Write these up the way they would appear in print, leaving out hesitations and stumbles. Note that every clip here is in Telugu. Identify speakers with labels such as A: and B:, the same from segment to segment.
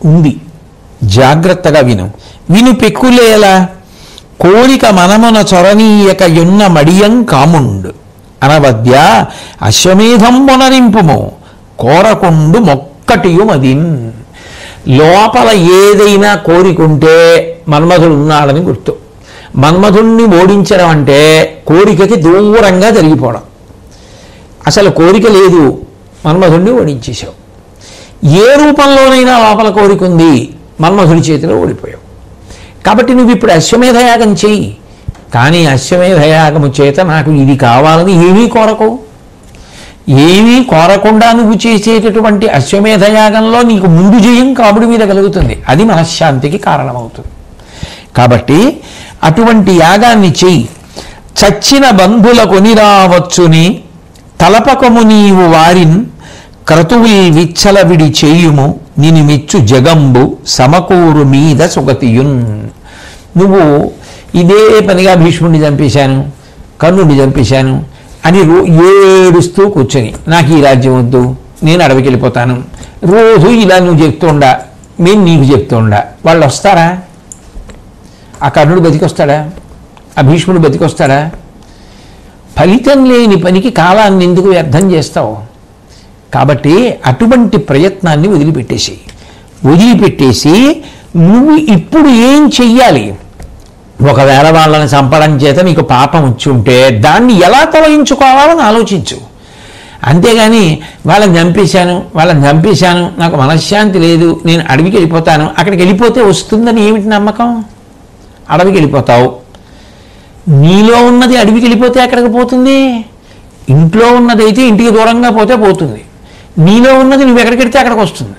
A: ఉంది. జాగ్రత్తగా విను. విను పెక్కులేలా కోరిక మనమున చొరనీయక యున్న మడియం కాముండు అనవద్య అశ్వమేధం మొనరింపుము కోరకుండు మొక్కటియు మదిన్. లోపల ఏదైనా కోరికుంటే మన్మధుడు ఉన్నాడని గుర్తు. మన్మధుణ్ణి ఓడించడం అంటే కోరికకి దూరంగా జరిగిపోవడం. అసలు కోరిక లేదు, మన్మధుణ్ణి ఓడించేశావు. ఏ రూపంలోనైనా లోపల కోరిక ఉంది, మన్మధుడి చేతిలో ఓడిపోయావు. కాబట్టి నువ్వు ఇప్పుడు అశ్వమేధయాగం చెయ్యి. కానీ అశ్వమేధయాగము చేత నాకు ఇది కావాలని ఏమీ కోరకవు. ఏమీ కోరకుండా నువ్వు చేసేటటువంటి అశ్వమేధయాగంలో నీకు ముందు జయం కాముడి మీద కలుగుతుంది. అది మనశ్శాంతికి కారణమవుతుంది. కాబట్టి అటువంటి యాగాన్ని చెయ్యి. చచ్చిన బంధుల కొనిరావచ్చుని తలపకము నీవు వారిన్ క్రతువుల్ విచ్చలవిడి చేయుము నిని మెచ్చు జగంబు సమకూరు మీద సుగతియున్. నువ్వు ఇదే పనిగా భీష్ముడిని చంపేశాను, కర్ణుడిని చంపేశాను అని ఏడుస్తూ కూర్చొని నాకు ఈ రాజ్యం వద్దు, నేను అడవికి వెళ్ళిపోతాను, రోజు ఇలా నువ్వు చెప్తుండా, మేము నీకు చెప్తుండా, వాళ్ళు వస్తారా? ఆ కర్ణుడు బతికొస్తాడా? ఆ భీష్ముడు బతికొస్తాడా? ఫలితం లేని పనికి కాలాన్ని ఎందుకు వ్యర్థం చేస్తావు? కాబట్టి అటువంటి ప్రయత్నాన్ని వదిలిపెట్టేసి నువ్వు ఇప్పుడు ఏం చెయ్యాలి? ఒకవేళ వాళ్ళని చంపడం చేత నీకు పాపం వచ్చి ఉంటే దాన్ని ఎలా తొలగించుకోవాలని ఆలోచించు. అంతేగాని వాళ్ళని చంపేశాను, నాకు మనశ్శాంతి లేదు, నేను అడవికి వెళ్ళిపోతాను, అక్కడికి వెళ్ళిపోతే వస్తుందని ఏమిటి నమ్మకం? అడవికి వెళ్ళిపోతావు. నీలో ఉన్నది అడవికి వెళ్ళిపోతే ఎక్కడికి పోతుంది? ఇంట్లో ఉన్నదైతే ఇంటికి దూరంగా పోతే పోతుంది. నీలో ఉన్నది నువ్వు ఎక్కడికి వెళ్తే అక్కడికి వస్తుంది.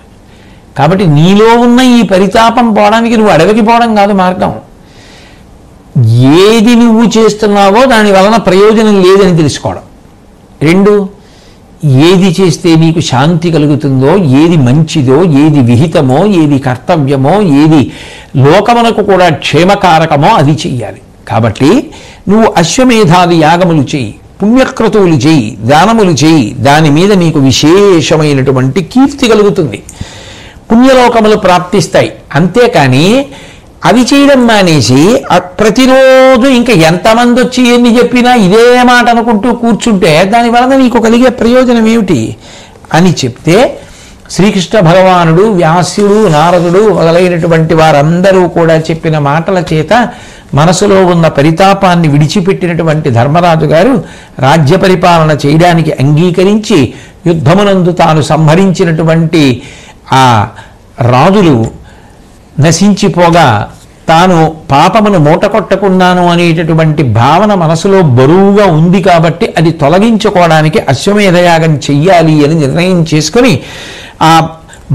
A: కాబట్టి నీలో ఉన్న ఈ పరితాపం పోవడానికి నువ్వు అడవికి పోవడం కాదు మార్గం. ఏది నువ్వు చేస్తున్నావో దాని వలన ప్రయోజనం లేదని తెలుసుకోవడం. 2, ఏది చేస్తే నీకు శాంతి కలుగుతుందో, ఏది మంచిదో, ఏది విహితమో, ఏది కర్తవ్యమో, ఏది లోకమునకు కూడా క్షేమకారకమో అది చెయ్యాలి. కాబట్టి నువ్వు అశ్వమేధాది యాగములు చెయ్యి, పుణ్యక్రతువులు చెయ్యి, దానములు చెయ్యి. దాని మీద నీకు విశేషమైనటువంటి కీర్తి కలుగుతుంది, పుణ్యలోకములు ప్రాప్తిస్తాయి. అంతేకాని అవి చేయడం మానేసి ప్రతిరోజు ఇంకా ఎంతమంది వచ్చి ఎన్ని చెప్పినా ఇదే మాట అనుకుంటూ కూర్చుంటే దాని వలన నీకు కలిగే ప్రయోజనం ఏమిటి అని చెప్తే, శ్రీకృష్ణ భగవానుడు, వ్యాసుడు, నారదుడు మొదలైనటువంటి వారందరూ కూడా చెప్పిన మాటల చేత మనసులో ఉన్న పరితాపాన్ని విడిచిపెట్టినటువంటి ధర్మరాజు గారు రాజ్య పరిపాలన చేయడానికి అంగీకరించి యుద్ధమునందు తాను సంహరించినటువంటి ఆ రాజులు నశించిపోగా తాను పాపమును మూటకొట్టకున్నాను అనేటటువంటి భావన మనసులో బరువుగా ఉంది. కాబట్టి అది తొలగించుకోవడానికి అశ్వమేధయాగం చెయ్యాలి అని నిర్ణయం చేసుకుని ఆ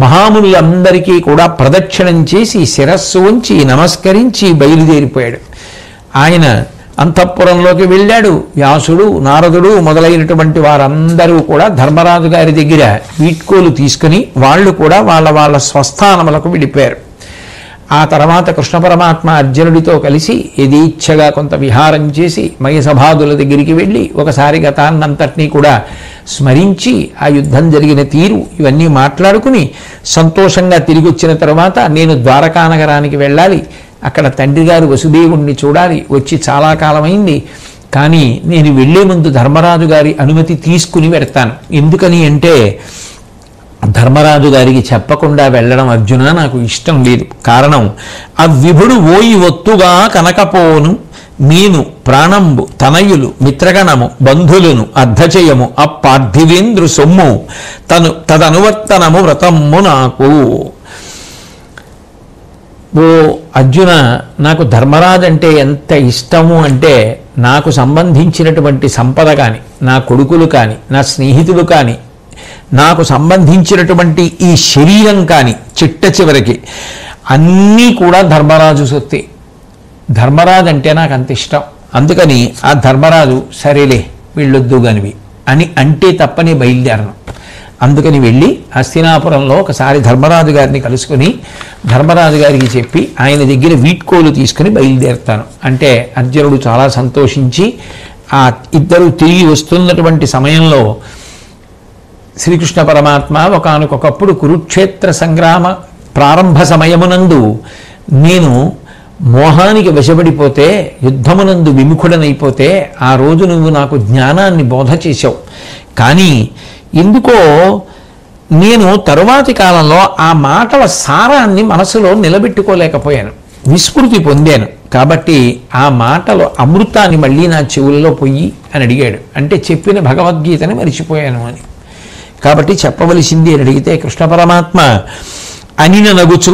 A: మహామునులందరికీ కూడా ప్రదక్షిణం చేసి శిరస్సు ఉంచి నమస్కరించి బయలుదేరిపోయాడు. ఆయన అంతఃపురంలోకి వెళ్ళాడు. వ్యాసుడు, నారదుడు మొదలైనటువంటి వారందరూ కూడా ధర్మరాజు గారి దగ్గర వీడ్కోలు తీసుకుని వాళ్ళు కూడా వాళ్ళ స్వస్థానములకు వెళ్ళిపోయారు. ఆ తర్వాత కృష్ణ పరమాత్మ అర్జునుడితో కలిసి యథేచ్ఛగా కొంత విహారం చేసి మయసభాదుల దగ్గరికి వెళ్ళి ఒకసారి గతాన్నంతటినీ కూడా స్మరించి ఆ యుద్ధం జరిగిన తీరు ఇవన్నీ మాట్లాడుకుని సంతోషంగా తిరిగి వచ్చిన తర్వాత నేను ద్వారకా నగరానికి వెళ్ళాలి, అక్కడ తండ్రి గారు వసుదేవుణ్ణి చూడాలి, వచ్చి చాలా కాలమైంది, కానీ నేను వెళ్లే ముందు ధర్మరాజు గారి అనుమతి తీసుకుని వెడతాను. ఎందుకని అంటే ధర్మరాజు గారికి చెప్పకుండా వెళ్ళడం అర్జున నాకు ఇష్టం లేదు. కారణం విభుడు ఓయి ఒత్తుగా కనకపోను మీను ప్రాణంబు తనయులు మిత్రగణము బంధులను అర్ధచయము అప్పార్థివేంద్రు సొమ్ము తదనువర్తనము వ్రతమ్ము నాకు. ఓ అర్జున, నాకు ధర్మరాజు అంటే ఎంత ఇష్టము అంటే నాకు సంబంధించినటువంటి సంపద కానీ, నా కొడుకులు కానీ, నా స్నేహితులు కానీ, నాకు సంబంధించినటువంటి ఈ శరీరం కానీ చిట్ట చివరికి అన్నీ కూడా ధర్మరాజు సొత్తే. ధర్మరాజు అంటే నాకు అంత ఇష్టం. అందుకని ఆ ధర్మరాజు సరేలే వీళ్ళొద్దు గనివి అని అంటే తప్పని బయలుదేరను. అందుకని వెళ్ళి హస్తినాపురంలో ఒకసారి ధర్మరాజు గారిని కలుసుకుని ధర్మరాజు గారికి చెప్పి ఆయన దగ్గర వీడ్కోలు తీసుకుని బయలుదేరుతాను అంటే అర్జునుడు చాలా సంతోషించి ఆ ఇద్దరు తిరిగి వస్తున్నటువంటి సమయంలో శ్రీకృష్ణ పరమాత్మ ఒకానొకప్పుడు కురుక్షేత్ర సంగ్రామ ప్రారంభ సమయమునందు నేను మోహానికి వశపడిపోతే, యుద్ధమునందు విముఖుడనైపోతే ఆ రోజు నువ్వు నాకు జ్ఞానాన్ని బోధ చేశావు. కానీ ఎందుకో నేను తరువాతి కాలంలో ఆ మాటల సారాన్ని మనసులో నిలబెట్టుకోలేకపోయాను, విస్మృతి పొందాను. కాబట్టి ఆ మాటలు అమృతాన్ని మళ్ళీ నా చెవులలో పొయ్యి అని అడిగాడు. అంటే చెప్పిన భగవద్గీతని మరిచిపోయాను అని. కాబట్టి చెప్పవలసింది అని అడిగితే కృష్ణ పరమాత్మ అనిన నగుచు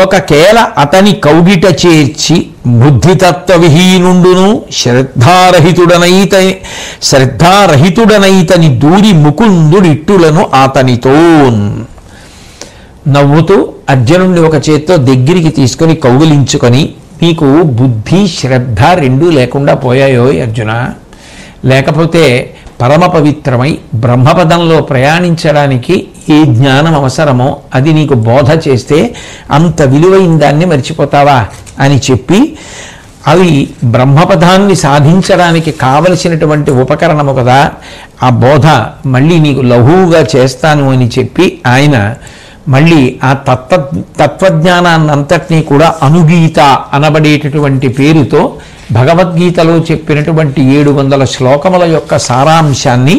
A: ఒక కేల అతని కౌగిట చేర్చి బుద్ధితత్వ విహీనుండును శ్రద్ధారహితుడనైతని దూరి ముకుందుడిట్టులను అతనితో. నవ్వుతూ అర్జునుడిని ఒక చేత్తో దగ్గరికి తీసుకొని కౌగిలించుకొని, నీకు బుద్ధి శ్రద్ధ రెండూ లేకుండా పోయాయో అర్జున, లేకపోతే పరమ పవిత్రమై బ్రహ్మపదంలో ప్రయాణించడానికి ఏ జ్ఞానం అవసరమో అది నీకు బోధ చేస్తే అంత విలువైన దాన్ని మర్చిపోతావా అని చెప్పి, అవి బ్రహ్మపదాన్ని సాధించడానికి కావలసినటువంటి ఉపకరణము కదా, ఆ బోధ మళ్ళీ నీకు లఘువుగా చేస్తాను అని చెప్పి ఆయన మళ్ళీ ఆ తత్వజ్ఞానాన్నంతటినీ కూడా అనుగీత అనబడేటటువంటి పేరుతో భగవద్గీతలో చెప్పినటువంటి 700 శ్లోకముల యొక్క సారాంశాన్ని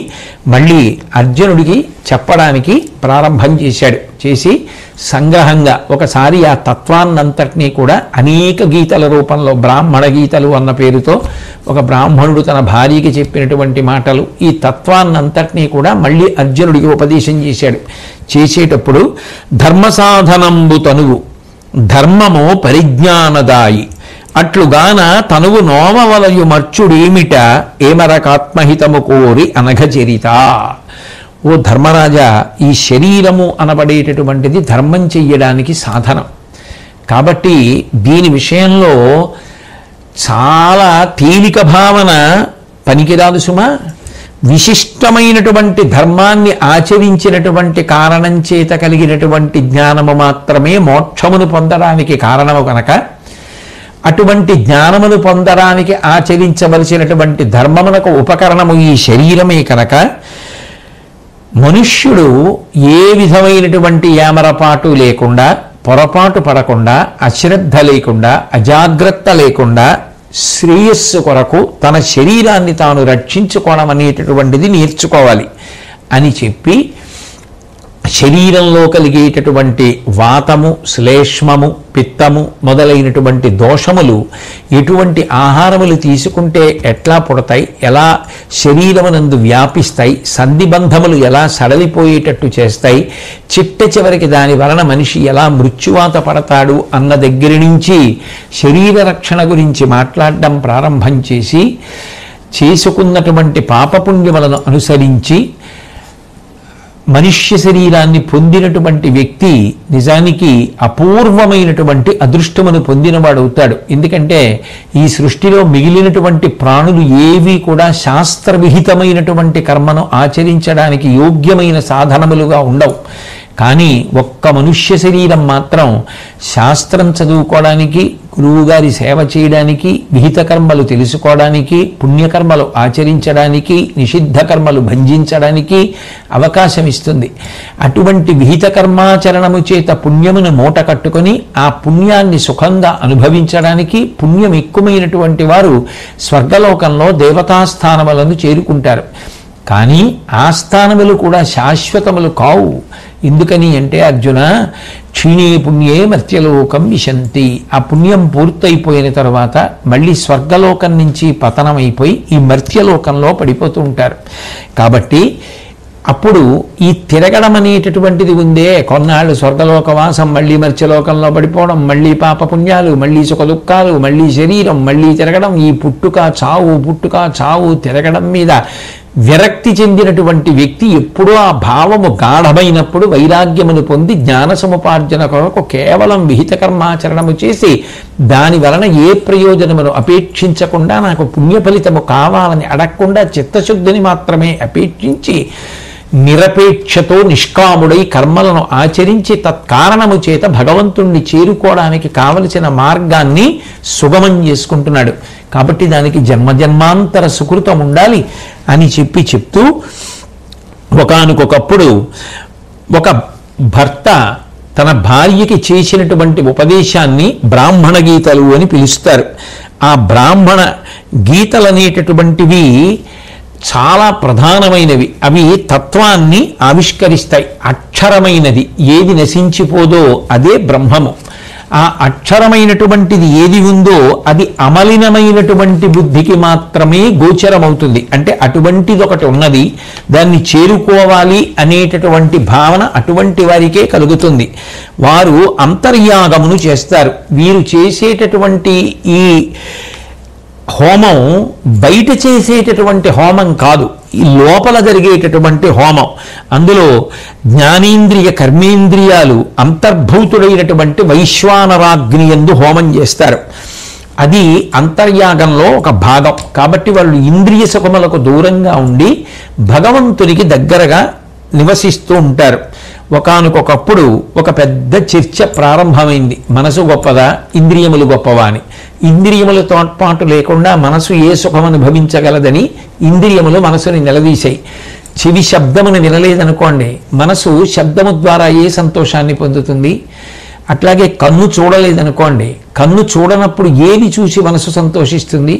A: మళ్ళీ అర్జునుడికి చెప్పడానికి ప్రారంభం చేశాడు. చేసి సంగ్రహంగా ఒకసారి ఆ తత్వాన్నంతటినీ కూడా అనేక గీతల రూపంలో, బ్రాహ్మణ గీతలు అన్న పేరుతో ఒక బ్రాహ్మణుడు తన భార్యకి చెప్పినటువంటి మాటలు, ఈ తత్వాన్నంతటినీ కూడా మళ్ళీ అర్జునుడికి ఉపదేశం చేశాడు. చేసేటప్పుడు ధర్మ సాధనంబు తనువు ధర్మము పరిజ్ఞానదాయి అట్లుగాన తనువు నోమవలయు మర్చుడేమిట ఏమరకాత్మహితము కోరి అనఘచరిత. ఓ ధర్మరాజా, ఈ శరీరము అనబడేటటువంటిది ధర్మం చెయ్యడానికి సాధనం. కాబట్టి దీని విషయంలో చాలా తేలిక భావన పనికిరాదు సుమా. విశిష్టమైనటువంటి ధర్మాన్ని ఆచరించినటువంటి కారణం చేత కలిగినటువంటి జ్ఞానము మాత్రమే మోక్షమును పొందడానికి కారణము కనుక, అటువంటి జ్ఞానమును పొందడానికి ఆచరించవలసినటువంటి ధర్మమునకు ఉపకరణము ఈ శరీరమే కనుక, మనుష్యుడు ఏ విధమైనటువంటి యామరపాటు లేకుండా, పొరపాటు పడకుండా, అశ్రద్ధ లేకుండా, అజాగ్రత్త లేకుండా శ్రేయస్సు కొరకు తన శరీరాన్ని తాను రక్షించుకోవడం అనేటటువంటిది నేర్చుకోవాలి అని చెప్పి, శరీరంలో కలిగేటటువంటి వాతము, శ్లేష్మము, పిత్తము మొదలైనటువంటి దోషములు ఎటువంటి ఆహారములు తీసుకుంటే ఎట్లా పుడతాయి, ఎలా శరీరమునందు వ్యాపిస్తాయి, సంధిబంధములు ఎలా సడలిపోయేటట్టు చేస్తాయి, చిట్ట చివరికి దాని వలన మనిషి ఎలా మృత్యువాత పడతాడు అన్న దగ్గర నుంచి శరీర రక్షణ గురించి మాట్లాడడం ప్రారంభం చేసి, చేసుకున్నటువంటి పాపపుణ్యములను అనుసరించి మనుష్య శరీరాన్ని పొందినటువంటి వ్యక్తి నిజానికి అపూర్వమైనటువంటి అదృష్టమును పొందినవాడవుతాడు. ఎందుకంటే ఈ సృష్టిలో మిగిలినటువంటి ప్రాణులు ఏవి కూడా శాస్త్రవిహితమైనటువంటి కర్మను ఆచరించడానికి యోగ్యమైన సాధనములుగా ఉండవు. కానీ ఒక్క మనుష్య శరీరం మాత్రం శాస్త్రం చదువుకోవడానికి, గురువుగారి సేవ చేయడానికి, విహిత కర్మలు తెలుసుకోవడానికి, పుణ్యకర్మలు ఆచరించడానికి, నిషిద్ధ కర్మలు భంజించడానికి అవకాశం ఇస్తుంది. అటువంటి విహిత కర్మాచరణము చేత పుణ్యమును మూట కట్టుకొని ఆ పుణ్యాన్ని సుఖంగా అనుభవించడానికి పుణ్యం ఎక్కువైనటువంటి వారు స్వర్గలోకంలో దేవతాస్థానములను చేరుకుంటారు. కానీ ఆ స్థానములు కూడా శాశ్వతములు కావు. ఎందుకని అంటే అర్జున, క్షీణే పుణ్యే మర్త్యలోకం విశంతి. ఆ పుణ్యం పూర్తయిపోయిన తర్వాత మళ్ళీ స్వర్గలోకం నుంచి పతనమైపోయి ఈ మర్త్యలోకంలో పడిపోతూ ఉంటారు. కాబట్టి అప్పుడు ఈ తిరగడం అనేటటువంటిది ఉందే, కొన్నాళ్ళు స్వర్గలోకవాసం, మళ్ళీ మర్త్యలోకంలో పడిపోవడం, మళ్ళీ పాపపుణ్యాలు, మళ్ళీ సుఖ దుఃఖాలు, మళ్ళీ శరీరం, మళ్ళీ తిరగడం, ఈ పుట్టుక చావు తిరగడం మీద విరక్తి చెందినటువంటి వ్యక్తి ఎప్పుడూ ఆ భావము గాఢమైనప్పుడు వైరాగ్యమును పొంది జ్ఞాన సముపార్జన కొరకు కేవలం విహిత కర్మాచరణము చేసి దాని వలన ఏ ప్రయోజనమును అపేక్షించకుండా, నాకు పుణ్య ఫలితము కావాలని అడగకుండా చిత్తశుద్ధిని మాత్రమే అపేక్షించి నిరపేక్షతో నిష్కాముడై కర్మలను ఆచరించి తత్కారణము చేత భగవంతుణ్ణి చేరుకోవడానికి కావలసిన మార్గాన్ని సుగమం చేసుకుంటున్నాడు. కాబట్టి దానికి జన్మజన్మాంతర సుకృతం ఉండాలి అని చెప్తూ ఒకానొకప్పుడు ఒక భర్త తన భార్యకి చేసినటువంటి ఉపదేశాన్ని బ్రాహ్మణ గీతలు అని పిలుస్తారు. ఆ బ్రాహ్మణ గీతలు అనేటటువంటివి చాలా ప్రధానమైనవి. అవి తత్వాన్ని ఆవిష్కరిస్తాయి. అక్షరమైనది ఏది నశించిపోదో అదే బ్రహ్మము. ఆ అక్షరమైనటువంటిది ఏది ఉందో అది అమలినమైనటువంటి బుద్ధికి మాత్రమే గోచరమవుతుంది. అంటే అటువంటిది ఒకటి ఉన్నది, దాన్ని చేరుకోవాలి అనేటటువంటి భావన అటువంటి వారికే కలుగుతుంది. వారు అంతర్యాగమును చేస్తారు. వీరు చేసేటటువంటి ఈ హోమం బయట చేసేటటువంటి హోమం కాదు, ఈ లోపల జరిగేటటువంటి హోమం. అందులో జ్ఞానేంద్రియ కర్మేంద్రియాలు అంతర్భూతుడైనటువంటి వైశ్వానరాగ్ని యందు హోమం చేస్తారు. అది అంతర్యాగంలో ఒక భాగం. కాబట్టి వాళ్ళు ఇంద్రియ సుఖములకు దూరంగా ఉండి భగవంతునికి దగ్గరగా నివసిస్తూ ఉంటారు. ఒకానొకప్పుడు ఒక పెద్ద చర్చ ప్రారంభమైంది. మనసు గొప్పదా, ఇంద్రియములు గొప్పవా అని. ఇంద్రియముల తోడ్పాటు లేకుండా మనసు ఏ సుఖం అనుభవించగలదని ఇంద్రియములు మనసుని నిలదీశాయి. చెవి శబ్దమును వినలేదనుకోండి, మనసు శబ్దము ద్వారా ఏ సంతోషాన్ని పొందుతుంది? అట్లాగే కన్ను చూడలేదనుకోండి, కన్ను చూడనప్పుడు ఏది చూసి మనసు సంతోషిస్తుంది?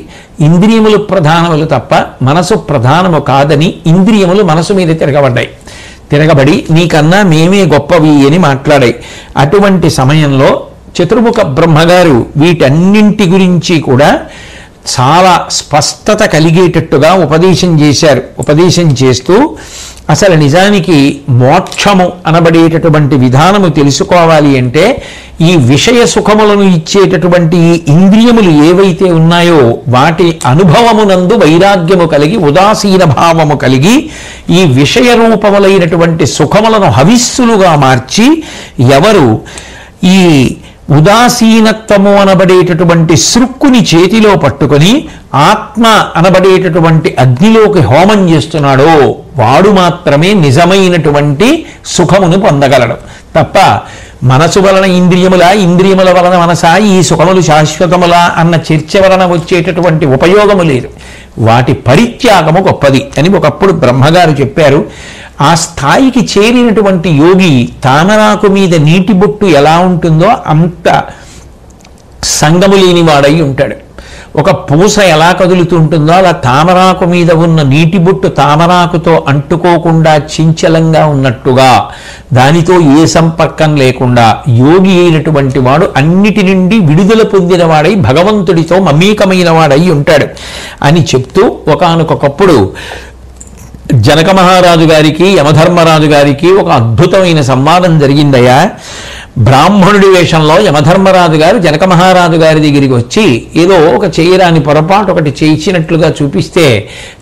A: ఇంద్రియములు ప్రధానములు తప్ప మనసు ప్రధానము కాదని ఇంద్రియములు మనసు మీద తిరగబడి నీకన్నా మేమే గొప్పవి అని మాట్లాడాయి. అటువంటి సమయంలో చతుర్ముఖ బ్రహ్మగారు వీటన్నింటి గురించి కూడా చాలా స్పష్టత కలిగేటట్టుగా ఉపదేశం చేశారు. ఉపదేశం చేస్తూ అసలు నిజానికి మోక్షము అనబడేటటువంటి విధానము తెలుసుకోవాలి అంటే ఈ విషయ సుఖములను ఇచ్చేటటువంటి ఈ ఇంద్రియములు ఏవైతే ఉన్నాయో వాటి అనుభవమునందు వైరాగ్యము కలిగి ఉదాసీన భావము కలిగి ఈ విషయ రూపములైనటువంటి సుఖములను హవిస్సులుగా మార్చి ఎవరు ఈ ఉదాసీనత్వము అనబడేటటువంటి సృక్కుని చేతిలో పట్టుకొని ఆత్మ అనబడేటటువంటి అగ్నిలోకి హోమం చేస్తున్నాడో వాడు మాత్రమే నిజమైనటువంటి సుఖమును పొందగలడు. తప్ప మనసు వలన ఇంద్రియములా, ఇంద్రియముల వలన మనసా, ఈ సుఖములు శాశ్వతములా అన్న చర్చ వలన వచ్చేటటువంటి ఉపయోగము లేదు. వాటి పరిత్యాగము గొప్పది అని ఒకప్పుడు బ్రహ్మగారు చెప్పారు. ఆ స్థాయికి చేరినటువంటి యోగి తామరాకు మీద నీటి బొట్టు ఎలా ఉంటుందో అంత సంగము లేని వాడై ఉంటాడు. ఒక పూస ఎలా కదులుతుంటుందో అలా తామరాకు మీద ఉన్న నీటి బొట్టు తామరాకుతో అంటుకోకుండా చించలంగా ఉన్నట్టుగా దానితో ఏ సంపర్కం లేకుండా యోగి అయినటువంటి వాడు అన్నిటి నుండి విడుదల పొందిన వాడై భగవంతుడితో మమేకమైన వాడై ఉంటాడు అని చెప్తూ ఒకానొకప్పుడు జనక మహారాజు గారికి యమధర్మరాజు గారికి ఒక అద్భుతమైన సంవాదం జరిగిందయ్యా. బ్రాహ్మణుడి వేషంలో యమధర్మరాజు గారు జనక మహారాజు గారి దగ్గరికి వచ్చి ఏదో ఒక చేయరాని పొరపాటు ఒకటి చేయించినట్లుగా చూపిస్తే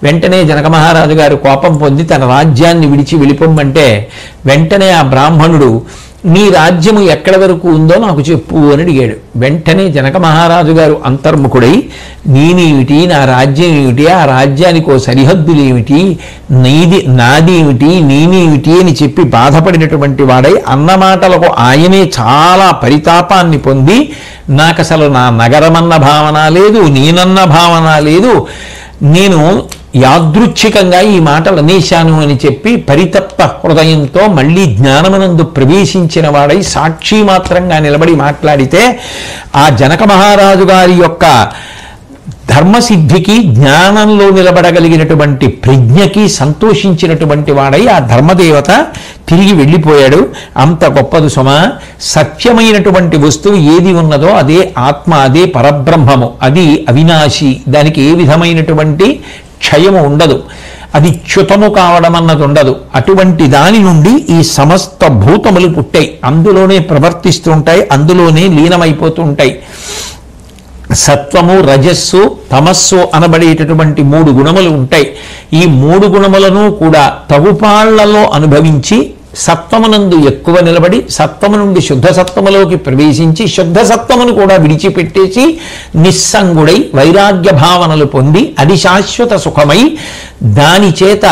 A: వెంటనే జనక మహారాజు గారు కోపం పొంది తన రాజ్యాన్ని విడిచి వెళ్ళిపోమ్మంటే వెంటనే ఆ బ్రాహ్మణుడు నీ రాజ్యము ఎక్కడి వరకు ఉందో నాకు చెప్పు అని అడిగాడు. వెంటనే జనక మహారాజు గారు అంతర్ముఖుడై నేనేమిటి, నా రాజ్యం ఏమిటి, ఆ రాజ్యానికి ఓ సరిహద్దులు ఏమిటి, నాదేమిటి, నేనేమిటి అని చెప్పి బాధపడినటువంటి వాడై అన్నమాటలకు ఆయనే చాలా పరితాపాన్ని పొంది నాకు అసలు నా నగరమన్న భావన లేదు, నేనన్న భావన లేదు, నేను యాదృచ్ఛికంగా ఈ మాటలు అనేశాను అని చెప్పి పరితప్త హృదయంతో మళ్ళీ జ్ఞానమునందు ప్రవేశించిన వాడై సాక్షి మాత్రంగా నిలబడి మాట్లాడితే ఆ జనక మహారాజు గారి యొక్క ధర్మసిద్ధికి జ్ఞానంలో నిలబడగలిగినటువంటి ప్రజ్ఞకి సంతోషించినటువంటి వాడై ఆ ధర్మదేవత తిరిగి వెళ్ళిపోయాడు. అంత గొప్పదు సుమా. సత్యమైనటువంటి వస్తువు ఏది ఉన్నదో అదే ఆత్మ, అదే పరబ్రహ్మము, అది అవినాశి, దానికి ఏ విధమైనటువంటి క్షయము ఉండదు, అది చ్యుతము కావడం అన్నది ఉండదు. అటువంటి దాని నుండి ఈ సమస్త భూతములు పుట్టాయి, అందులోనే ప్రవర్తిస్తూ ఉంటాయి, అందులోనే లీనమైపోతూ ఉంటాయి. సత్వము, రజస్సు, తమస్సు అనబడేటటువంటి 3 గుణములు ఉంటాయి. ఈ 3 గుణములను కూడా తగుపాళ్లలో అనుభవించి సత్వమునందు ఎక్కువ నిలబడి సత్వము నుండి శుద్ధ సత్వములోకి ప్రవేశించి శుద్ధ సత్వమును కూడా విడిచిపెట్టేసి నిస్సంగుడై వైరాగ్య భావనలు పొంది అది శాశ్వత సుఖమై దాని చేత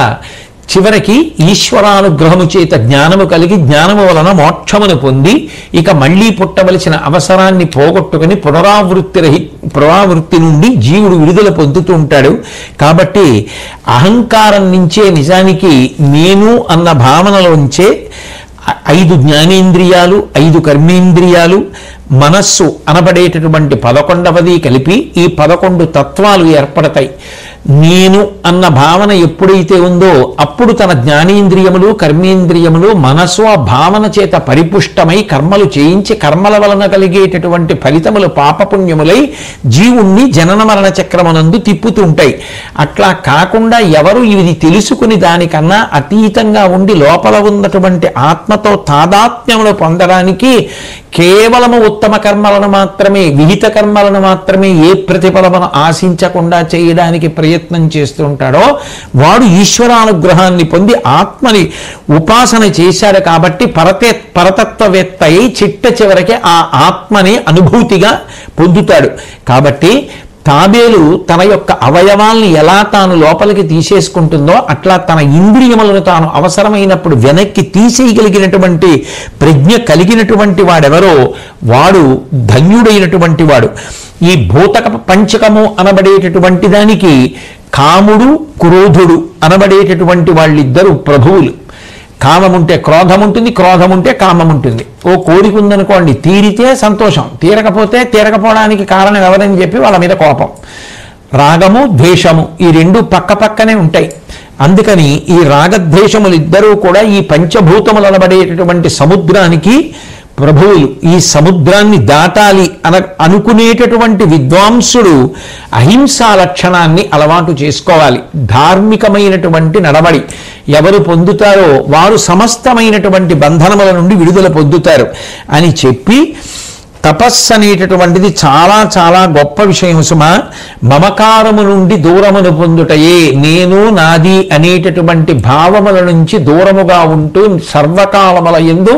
A: చివరికి ఈశ్వరానుగ్రహము చేత జ్ఞానము కలిగి జ్ఞానము వలన మోక్షమును పొంది ఇక మళ్ళీ పుట్టవలసిన అవసరాన్ని పోగొట్టుకుని పునరావృత్తి నుండి జీవుడు విడుదల పొందుతూ ఉంటాడు. కాబట్టి అహంకారం నుంచే నిజానికి నేను అన్న భావనలోంచే 5 జ్ఞానేంద్రియాలు, 5 కర్మేంద్రియాలు, మనస్సు అనబడేటటువంటి 11వది కలిపి ఈ 11 తత్వాలు ఏర్పడతాయి. నేను అన్న భావన ఎప్పుడైతే ఉందో అప్పుడు తన జ్ఞానేంద్రియములు, కర్మేంద్రియములు, మనస్సు ఆ భావన చేత పరిపుష్టమై కర్మలు చేయించి కర్మల వలన కలిగేటటువంటి ఫలితములు పాపపుణ్యములై జీవుణ్ణి జనన మరణ చక్రమునందు తిప్పుతుంటాయి. అట్లా కాకుండా ఎవరు ఇది తెలుసుకుని దానికన్నా అతీతంగా ఉండి లోపల ఉన్నటువంటి ఆత్మతో తాదాత్మ్యములు పొందడానికి కేవలము ఉత్తమ కర్మలను మాత్రమే, విహిత కర్మలను మాత్రమే ఏ ప్రతిఫలమును ఆశించకుండా చేయడానికి ప్రయత్నం చేస్తూ ఉంటాడో వాడు ఈశ్వరానుగ్రహాన్ని పొంది ఆత్మని ఉపాసన చేశాడు కాబట్టి పరతత్వవేత్త అయి చిట్ట చివరికి ఆ ఆత్మని అనుభూతిగా పొందుతాడు. కాబట్టి తాబేలు తన యొక్క అవయవాల్ని ఎలా తాను లోపలికి తీసేసుకుంటుందో అట్లా తన ఇంద్రియములను తాను అవసరమైనప్పుడు వెనక్కి తీసేయగలిగినటువంటి ప్రజ్ఞ కలిగినటువంటి వాడెవరో వాడు ధన్యుడైనటువంటి వాడు. ఈ భూతక పంచకము అనబడేటటువంటి దానికి కాముడు, క్రోధుడు అనబడేటటువంటి వాళ్ళిద్దరూ ప్రభువులు. కామముంటే క్రోధం ఉంటుంది, క్రోధం ఉంటే కామం ఉంటుంది. ఓ కోరిక ఉందనుకోండి, తీరితే సంతోషం, తీరకపోతే తీరకపోవడానికి కారణం ఎవరని చెప్పి వాళ్ళ మీద కోపం. రాగము, ద్వేషము ఈ రెండు పక్క పక్కనే ఉంటాయి. అందుకని ఈ రాగద్వేషములు ఇద్దరూ కూడా ఈ పంచభూతములు అనబడేటటువంటి సముద్రానికి ప్రభువులు. ఈ సముద్రాన్ని దాటాలి అనుకునేటటువంటి విద్వాంసుడు అహింసా లక్షణాన్ని అలవాటు చేసుకోవాలి. ధార్మికమైనటువంటి నడవడి ఎవరు పొందుతారో వారు సమస్తమైనటువంటి బంధనముల నుండి విడుదల పొందుతారు అని చెప్పి, తపస్సు అనేటటువంటిది చాలా చాలా గొప్ప విషయం సుమా. మమకారము నుండి దూరమును పొందుటయే, నేను నాది అనేటటువంటి భావముల నుంచి దూరముగా ఉంటూ సర్వకాలముల యందు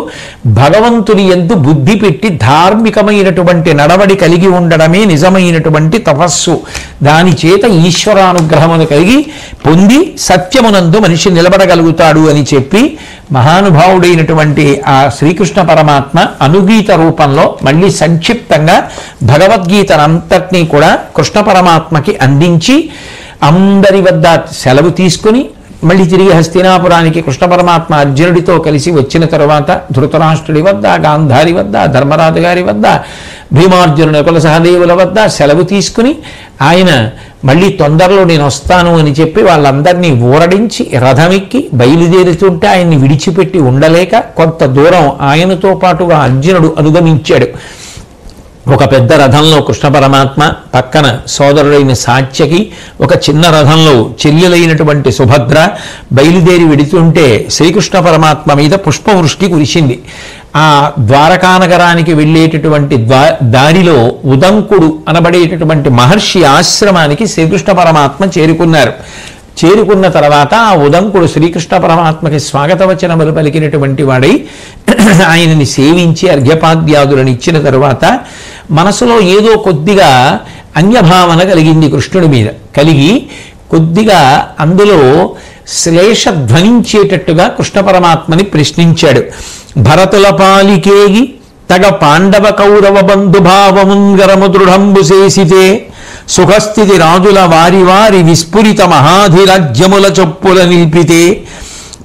A: భగవంతుని యందు బుద్ధి పెట్టి ధార్మికమైనటువంటి నడవడి కలిగి ఉండడమే నిజమైనటువంటి తపస్సు. దాని చేత ఈశ్వరానుగ్రహమును కలిగి పొంది సత్యమునందు మనిషి నిలబడగలుగుతాడు అని చెప్పి మహానుభావుడైనటువంటి ఆ శ్రీకృష్ణ పరమాత్మ అనుగీత రూపంలో మళ్ళీ సంక్షిప్తంగా భగవద్గీతనంతటినీ కూడా కృష్ణ పరమాత్మకి అందించి అందరి వద్ద సెలవు తీసుకుని మళ్ళీ తిరిగి హస్తినాపురానికి కృష్ణ పరమాత్మ అర్జునుడితో కలిసి వచ్చిన తరువాత ధృతరాష్ట్రుడి వద్ద, గాంధారి వద్ద, ధర్మరాజు గారి వద్ద, భీమార్జునుని కుల సహదేవుల వద్ద సెలవు తీసుకుని ఆయన మళ్ళీ తొందరలో నేను వస్తాను అని చెప్పి వాళ్ళందరినీ ఊరడించి రథమెక్కి బయలుదేరుతుంటే ఆయన్ని విడిచిపెట్టి ఉండలేక కొంత దూరం ఆయనతో పాటుగా అర్జునుడు అనుగమించాడు. ఒక పెద్ద రథంలో కృష్ణ పరమాత్మ, పక్కన సోదరుడైన సాత్యకి, ఒక చిన్న రథంలో చెల్లెలైనటువంటి సుభద్ర బయలుదేరి వెడుతుంటే శ్రీకృష్ణ పరమాత్మ మీద పుష్పవృష్టి కురిసింది. ఆ ద్వారకానగరానికి వెళ్ళేటటువంటి దారిలో ఉదంకుడు అనబడేటటువంటి మహర్షి ఆశ్రమానికి శ్రీకృష్ణ పరమాత్మ చేరుకున్నారు. చేరుకున్న తర్వాత ఆ ఉదంకుడు శ్రీకృష్ణ పరమాత్మకి స్వాగతవచనములు పలికినటువంటి వాడై ఆయనని సేవించి అర్ఘ్యపాద్యాదులను ఇచ్చిన తరువాత మనసులో ఏదో కొద్దిగా అన్యభావన కలిగింది కృష్ణుడి మీద. కలిగి కొద్దిగా అందులో శ్లేష ధ్వనించేటట్టుగా కృష్ణ పరమాత్మని ప్రశ్నించాడు. భరతుల పాలికేగి తగ పాండవ కౌరవ బంధుభావముంగరము దృఢంబు చేసితే సుఖస్థితి రాజుల వారి వారి విస్ఫురిత మహాధిరాజ్యముల చొప్పుల నిల్పితే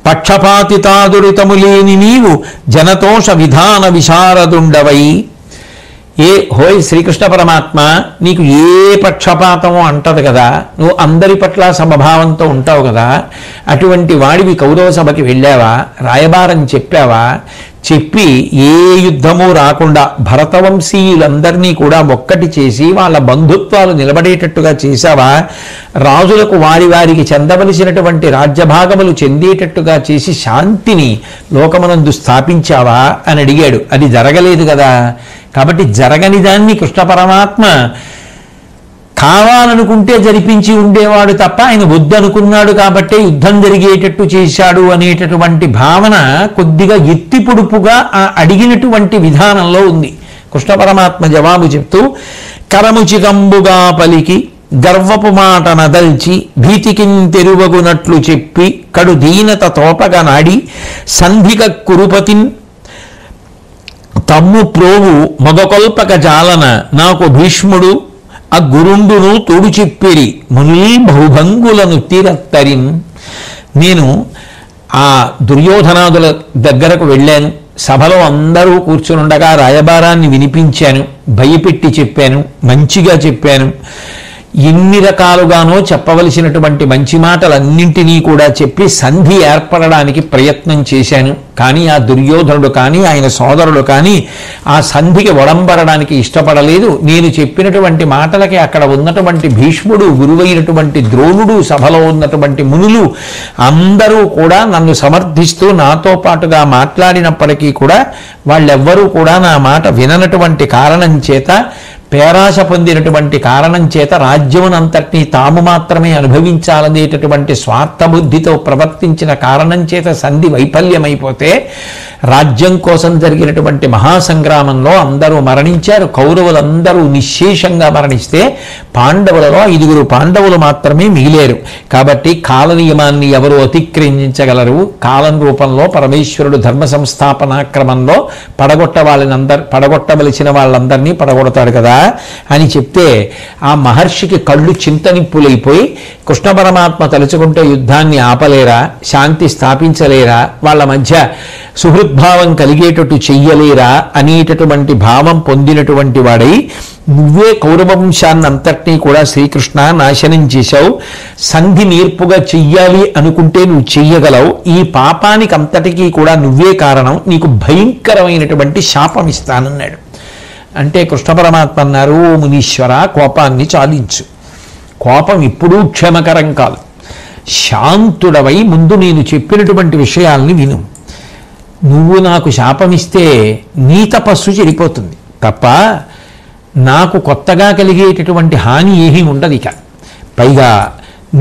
A: పక్షపాతితాదురితము లేని నీవు జనతోష విధాన విశారదుండవై. హోయ్ శ్రీకృష్ణ పరమాత్మ, నీకు ఏ పక్షపాతమో అంటది కదా, నువ్వు అందరి పట్ల సమభావంతో ఉంటావు కదా, అటువంటి వాడివి కౌరవ సభకి వెళ్ళావా, రాయబారం చెప్పావా, చెప్పి ఏ యుద్ధము రాకుండా భరతవంశీయులందరినీ కూడా ఒక్కటి చేసి వాళ్ళ బంధుత్వాలు నిలబడేటట్టుగా చేశావా, రాజులకు వారి వారికి చెందవలసినటువంటి రాజ్యభాగములు చెందేటట్టుగా చేసి శాంతిని లోకమునందు స్థాపించావా అని అడిగాడు. అది జరగలేదు కదా. కాబట్టి జరగని దాన్ని కృష్ణ పరమాత్మ కావాలనుకుంటే జరిపించి ఉండేవాడు తప్ప ఆయన వద్దనుకున్నాడు కాబట్టే యుద్ధం జరిగేటట్టు చేశాడు అనేటటువంటి భావన కొద్దిగా ఎత్తి పొడుపుగా ఆ అడిగినటువంటి విధానంలో ఉంది. కృష్ణ పరమాత్మ జవాబు చెప్తూ, కరముచికంబుగా పలికి గర్వపు మాట నదల్చి భీతికిన్ తెరువగునట్లు చెప్పి కడు దీనత తోపగా నాడి సంధిక కురుపతిన్ తమ్ము ప్రోవు మొగకొల్పక జాలన నాకు భీష్ముడు ఆ గురుండును తోడు చెప్పిరి ముని బహుభంగులను తీరత్తరిన్. నేను ఆ దుర్యోధనాదుల దగ్గరకు వెళ్ళాను, సభలో అందరూ కూర్చునుండగా రాయబారాన్ని వినిపించాను, భయపెట్టి చెప్పాను, మంచిగా చెప్పాను, ఎన్ని రకాలుగానో చెప్పవలసినటువంటి మంచి మాటలన్నింటినీ కూడా చెప్పి సంధి ఏర్పడడానికి ప్రయత్నం చేశాను. కానీ ఆ దుర్యోధనుడు కానీ ఆయన సోదరుడు కానీ ఆ సంధికి ఒడంబడడానికి ఇష్టపడలేదు. నేను చెప్పినటువంటి మాటలకి అక్కడ ఉన్నటువంటి భీష్ముడు, గురువైనటువంటి ద్రోణుడు, సభలో ఉన్నటువంటి మునులు అందరూ కూడా నన్ను సమర్థిస్తూ నాతో పాటుగా మాట్లాడినప్పటికీ కూడా వాళ్ళెవ్వరూ కూడా నా మాట విననటువంటి కారణం చేత, పేరాశ పొందినటువంటి కారణం చేత రాజ్యమునంతటినీ తాము మాత్రమే అనుభవించాలనేటటువంటి స్వార్థబుద్ధితో ప్రవర్తించిన కారణం చేత సంధి వైఫల్యమైపోతే రాజ్యం కోసం జరిగినటువంటి మహాసంగ్రామంలో అందరూ మరణించారు. కౌరవులందరూ నిశ్శేషంగా మరణిస్తే పాండవులలో 5 పాండవులు మాత్రమే మిగిలేరు. కాబట్టి కాల నియమాన్ని ఎవరు అతిక్రమించగలరు? కాలం రూపంలో పరమేశ్వరుడు ధర్మ సంస్థాపనా క్రమంలో పడగొట్టవలసిన వాళ్ళందరినీ పడగొడతాడు కదా అని చెప్తే ఆ మహర్షికి కళ్ళు చింతనిప్పులైపోయి, కృష్ణ పరమాత్మ తలుచుకుంటే యుద్ధాన్ని ఆపలేరా, శాంతి స్థాపించలేరా, వాళ్ళ మధ్య సుహృద్భావం కలిగేటట్టు చెయ్యలేరా అనేటటువంటి భావం పొందినటువంటి వాడై, నువ్వే కౌరవంశాన్ని అంతటినీ కూడా శ్రీకృష్ణ నాశనం చేశావు, సంధి నేర్పుగా చెయ్యాలి అనుకుంటే నువ్వు చెయ్యగలవు, ఈ పాపానికి అంతటికీ కూడా నువ్వే కారణం, నీకు భయంకరమైనటువంటి శాపం ఇస్తానన్నాడు. అంటే కృష్ణ పరమాత్మ అన్నారు, ఓ మునీశ్వర, కోపాన్ని చాలించు. కోపం ఎప్పుడూ క్షేమకరం కాదు. శాంతుడవై ముందు నేను చెప్పినటువంటి విషయాల్ని విను. నువ్వు నాకు శాపమిస్తే నీ తపస్సు చెడిపోతుంది తప్ప నాకు కొత్తగా కలిగేటటువంటి హాని ఏమీ ఉండదు. ఇక పైగా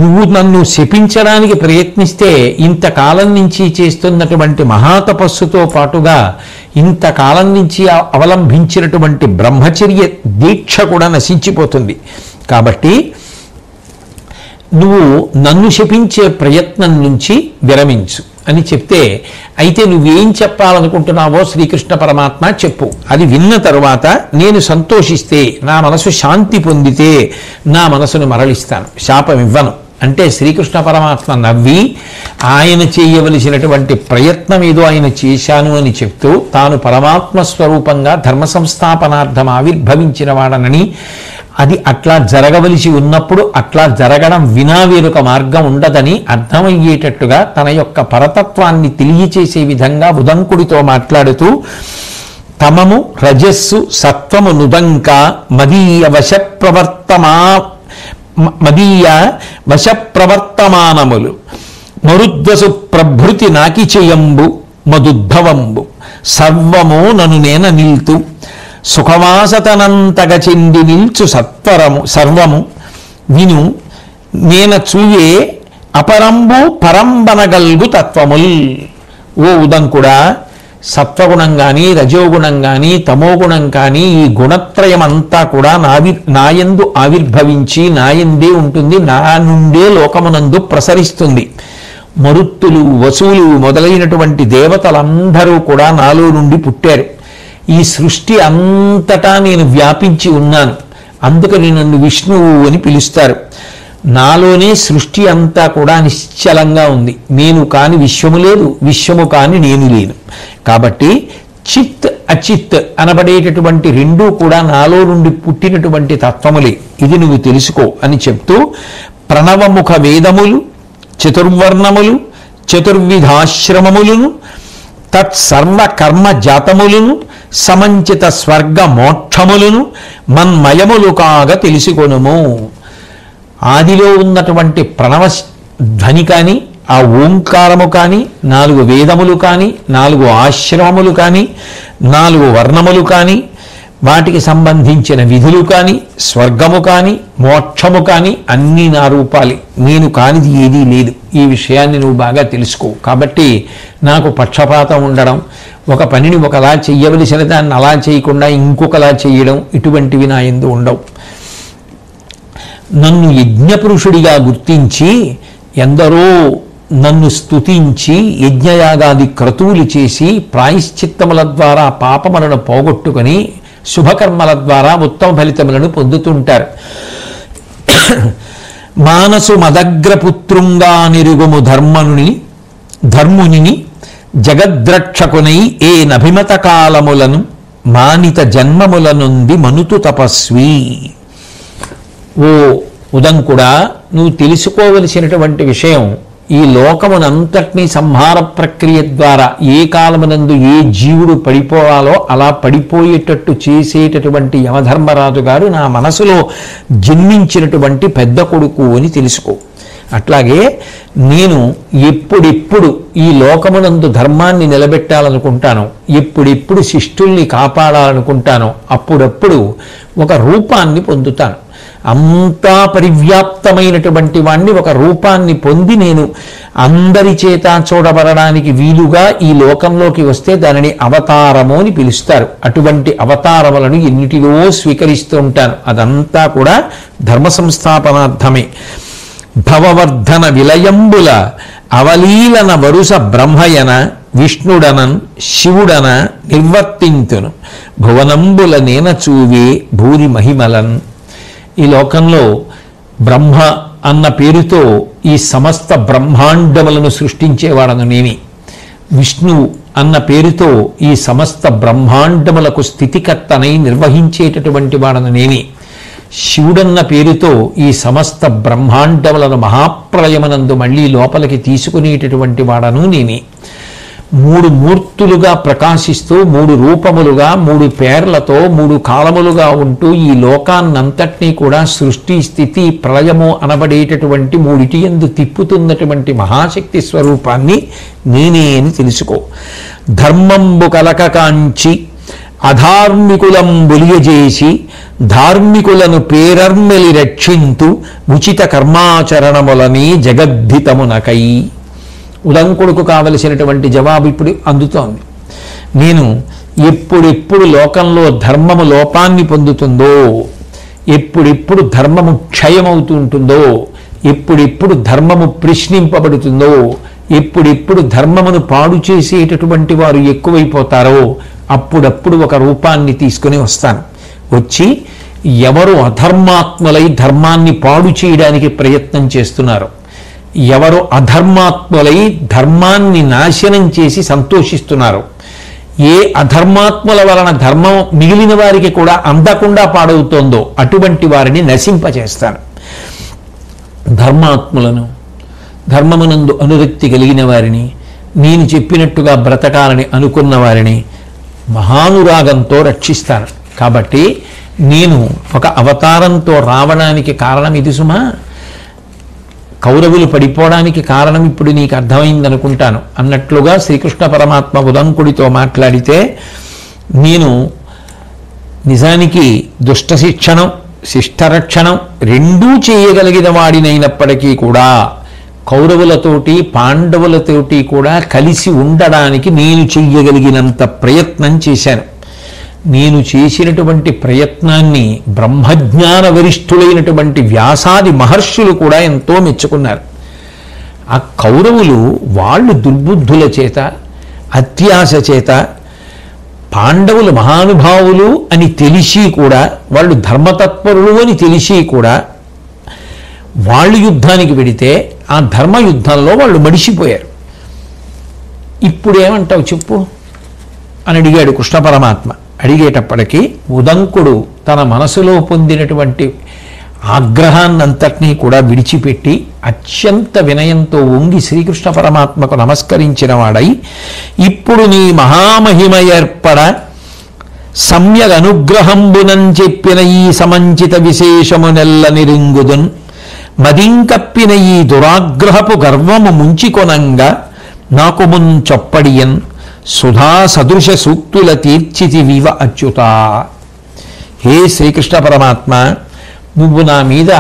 A: నువ్వు నన్ను శపించడానికి ప్రయత్నిస్తే ఇంతకాలం నుంచి చేస్తున్నటువంటి మహాతపస్సుతో పాటుగా ఇంతకాలం నుంచి అవలంబించినటువంటి బ్రహ్మచర్య దీక్ష కూడా నశించిపోతుంది. కాబట్టి నువ్వు నన్ను శపించే ప్రయత్నం నుంచి విరమించు అని చెప్తే, అయితే నువ్వేం చెప్పాలనుకుంటున్నావో శ్రీకృష్ణ పరమాత్మ చెప్పు. అది విన్న తరువాత నేను సంతోషిస్తే, నా మనసు శాంతి పొందితే నా మనసును మరలిస్తాను, శాపం ఇవ్వను అంటే శ్రీకృష్ణ పరమాత్మ నవ్వి ఆయన చేయవలసినటువంటి ప్రయత్నం ఏదో ఆయన చేశాను అని చెప్తూ, తాను పరమాత్మ స్వరూపంగా ధర్మ సంస్థాపనార్థం ఆవిర్భవించిన వాడనని, అది అట్లా జరగవలసి ఉన్నప్పుడు అట్లా జరగడం వినా వేరొక మార్గం ఉండదని అర్థమయ్యేటట్టుగా తన యొక్క పరతత్వాన్ని తెలియచేసే విధంగా ఉదంకుడితో మాట్లాడుతూ, తమము రజస్సు సత్వము నుదంక మదీయ వశప్రవర్తమానములు మరుద్వసు ప్రభృతి నాకిచయంబు మదుద్భవంబు సర్వము నను నేన నిల్తు సుఖవాసతనంతగ చెంది నిల్చు సర్వము విను నేన చూయే అపరంబు పరంబనగల్గు తత్వముల్. ఓ ఉదంకుడా, సత్వగుణం కానీ రజోగుణం కానీ తమోగుణం కానీ ఈ గుణత్రయం అంతా కూడా నాయందు ఆవిర్భవించి నాయందే ఉంటుంది, నా నుండే లోకమునందు ప్రసరిస్తుంది. మరుత్తులు వసువులు మొదలైనటువంటి దేవతలందరూ కూడా నాలో నుండి పుట్టారు. ఈ సృష్టి అంతటా నేను వ్యాపించి ఉన్నాను, అందుకని నన్ను విష్ణువు అని పిలుస్తారు. నాలోనే సృష్టి అంతా కూడా నిశ్చలంగా ఉంది. నేను కాని విశ్వము లేదు, విశ్వము కాని నేను లేను. కాబట్టి చిత్ అచిత్ అనబడేటటువంటి రెండూ కూడా నాలో నుండి పుట్టినటువంటి తత్వములే, ఇది నువ్వు తెలుసుకో అని చెప్తూ, ప్రణవముఖ వేదములు చతుర్వర్ణములు చతుర్విధాశ్రమములను తత్సర్వ కర్మ జాతములను సమంచిత స్వర్గ మోక్షములను మన్మయములు కాగా తెలుసుకొనుము. ఆదిలో ఉన్నటువంటి ప్రణవ ధ్వని కానీ, ఆ ఓంకారము కానీ, 4 వేదములు కానీ, 4 ఆశ్రమములు కానీ, 4 వర్ణములు కానీ, వాటికి సంబంధించిన విధులు కానీ, స్వర్గము కానీ, మోక్షము కానీ అన్నీ నా రూపాలే, నేను కానిది ఏదీ లేదు. ఈ విషయాన్ని నువ్వు బాగా తెలుసుకో. కాబట్టి నాకు పక్షపాతం ఉండడం, ఒక పనిని ఒకలా చెయ్యవలసిన దాన్ని అలా చేయకుండా ఇంకొకలా చేయడం, ఇటువంటివి నా యందు ఉండవు. నన్ను యజ్ఞపురుషుడిగా గుర్తించి ఎందరో నన్ను స్తుతించి యజ్ఞయాగాది క్రతువులు చేసి ప్రాయశ్చిత్తముల ద్వారా పాపములను పోగొట్టుకొని శుభకర్మల ద్వారా ఉత్తమ ఫలితములను పొందుతుంటారు. మానసు మదగ్రపుత్రుంగా నిరుగుము ధర్ముని జగద్రక్షకునై ఏ నభిమత కాలములను మానిత జన్మముల నుండి మనుతు తపస్వి. ఓ ఉదంకుడా, నువ్వు తెలుసుకోవలసినటువంటి విషయం, ఈ లోకమునంతటినీ సంహార ప్రక్రియ ద్వారా ఏ కాలమునందు ఏ జీవుడు పడిపోవాలో అలా పడిపోయేటట్టు చేసేటటువంటి యమధర్మరాజు గారు నా మనసులో జన్మించినటువంటి పెద్ద కొడుకు అని తెలుసుకో. అట్లాగే నేను ఎప్పుడెప్పుడు ఈ లోకమునందు ధర్మాన్ని నిలబెట్టాలనుకుంటాను, ఎప్పుడెప్పుడు శిష్టుల్ని కాపాడాలనుకుంటానో అప్పుడప్పుడు ఒక రూపాన్ని పొందుతాను. అంతా పరివ్యాప్తమైనటువంటి వాణ్ణి ఒక రూపాన్ని పొంది నేను అందరి చేత చూడబడడానికి వీలుగా ఈ లోకంలోకి వస్తే దానిని అవతారము అని పిలుస్తారు. అటువంటి అవతారములను ఎన్నిటిలో స్వీకరిస్తూ ఉంటాను. అదంతా కూడా ధర్మ సంస్థాపనార్థమే. భవవర్ధన విలయంబుల అవలీలన వరుస బ్రహ్మయన విష్ణుడనన్ శివుడన నిర్వర్తింతును భువనంబుల నేన చూవే భూరి మహిమలన్. ఈ లోకంలో బ్రహ్మ అన్న పేరుతో ఈ సమస్త బ్రహ్మాండములను సృష్టించేవాడను నేనే. విష్ణువు అన్న పేరుతో ఈ సమస్త బ్రహ్మాండములకు స్థితికర్తనై నిర్వహించేటటువంటి వాడను నేనే. శివుడన్న పేరుతో ఈ సమస్త బ్రహ్మాండములను మహాప్రళయమనందు మళ్ళీ లోపలికి తీసుకునేటటువంటి వాడను నేనే. మూడు మూర్తులుగా ప్రకాశిస్తూ మూడు రూపములుగా మూడు పేర్లతో మూడు కాలములుగా ఉంటూ ఈ లోకాన్నంతటినీ కూడా సృష్టి స్థితి ప్రళయము అనబడేటటువంటి మూడిటి యందు తిప్పుతున్నటువంటి మహాశక్తి స్వరూపాన్ని నేనే అని తెలుసుకో. ధర్మంబు కలక కాంచి అధార్మికులం బొలియజేసి ధార్మికులను పేరర్మెలి రక్షింతు ఉచిత కర్మాచరణములని జగద్ధితమునకై. ఉదంకుడుకు కావలసినటువంటి జవాబు ఇప్పుడు అందుతోంది. నేను ఎప్పుడెప్పుడు లోకంలో ధర్మము లోపాన్ని పొందుతుందో, ఎప్పుడెప్పుడు ధర్మము క్షయమవుతూ ఉంటుందో, ఎప్పుడెప్పుడు ధర్మము ప్రశ్నింపబడుతుందో, ఎప్పుడెప్పుడు ధర్మమును పాడు చేసేటటువంటి వారు ఎక్కువైపోతారో అప్పుడప్పుడు ఒక రూపాన్ని తీసుకుని వస్తాను. వచ్చి ఎవరు అధర్మాత్ములై ధర్మాన్ని పాడు చేయడానికి ప్రయత్నం చేస్తున్నారో, ఎవరు అధర్మాత్ములై ధర్మాన్ని నాశనం చేసి సంతోషిస్తున్నారు, ఏ అధర్మాత్ముల వలన ధర్మం మిగిలిన వారికి కూడా అందకుండా పాడవుతోందో అటువంటి వారిని నశింపచేస్తాను. ధర్మాత్ములను, ధర్మమునందు అనురక్తి కలిగిన వారిని, నేను చెప్పినట్టుగా బ్రతకాలని అనుకున్న వారిని మహానురాగంతో రక్షిస్తాను. కాబట్టి నేను ఒక అవతారంతో రావడానికి కారణం ఇది సుమా. కౌరవులు పడిపోవడానికి కారణం ఇప్పుడు నీకు అర్థమైందనుకుంటాను అన్నట్లుగా శ్రీకృష్ణ పరమాత్మ ఉదంకుడితో మాట్లాడితే, నేను నిజానికి దుష్ట శిక్షణం శిష్టరక్షణం రెండూ చేయగలిగిన వాడినైనప్పటికీ కూడా కౌరవులతోటి పాండవులతోటి కూడా కలిసి ఉండడానికి నేను చెయ్యగలిగినంత ప్రయత్నం చేశాను. నేను చేసినటువంటి ప్రయత్నాన్ని బ్రహ్మజ్ఞాన వరిష్ఠులైనటువంటి వ్యాసాది మహర్షులు కూడా ఎంతో మెచ్చుకున్నారు. ఆ కౌరవులు వాళ్ళు దుర్బుద్ధుల చేత అత్యాశ చేత పాండవులు మహానుభావులు అని తెలిసి కూడా, వాళ్ళు ధర్మతత్పరులు అని తెలిసి కూడా వాళ్ళు యుద్ధానికి వెడితే ఆ ధర్మ యుద్ధంలో వాళ్ళు మడిసిపోయారు. ఇప్పుడు ఏమంటావు చెప్పు అని అడిగాడు కృష్ణ పరమాత్మ. అడిగేటప్పటికీ ఉదంకుడు తన మనసులో పొందినటువంటి ఆగ్రహాన్నంతటినీ కూడా విడిచిపెట్టి అత్యంత వినయంతో వంగి శ్రీకృష్ణ పరమాత్మకు నమస్కరించిన వాడై, ఇప్పుడు నీ మహామహిమ ఏర్పడ సమ్యగ్ అనుగ్రహంబునం చెప్పిన ఈ సమంచిత విశేషమునెల్ల నిరింగుదున్ మదింకప్పిన ఈ దురాగ్రహపు గర్వము ముంచికొనంగా నాకు ముంచొప్పడియన్ సుధా సదృశ సూక్తుల తీర్చితి వివ అచ్యుత. హే శ్రీకృష్ణ పరమాత్మ, నువ్వు నా మీద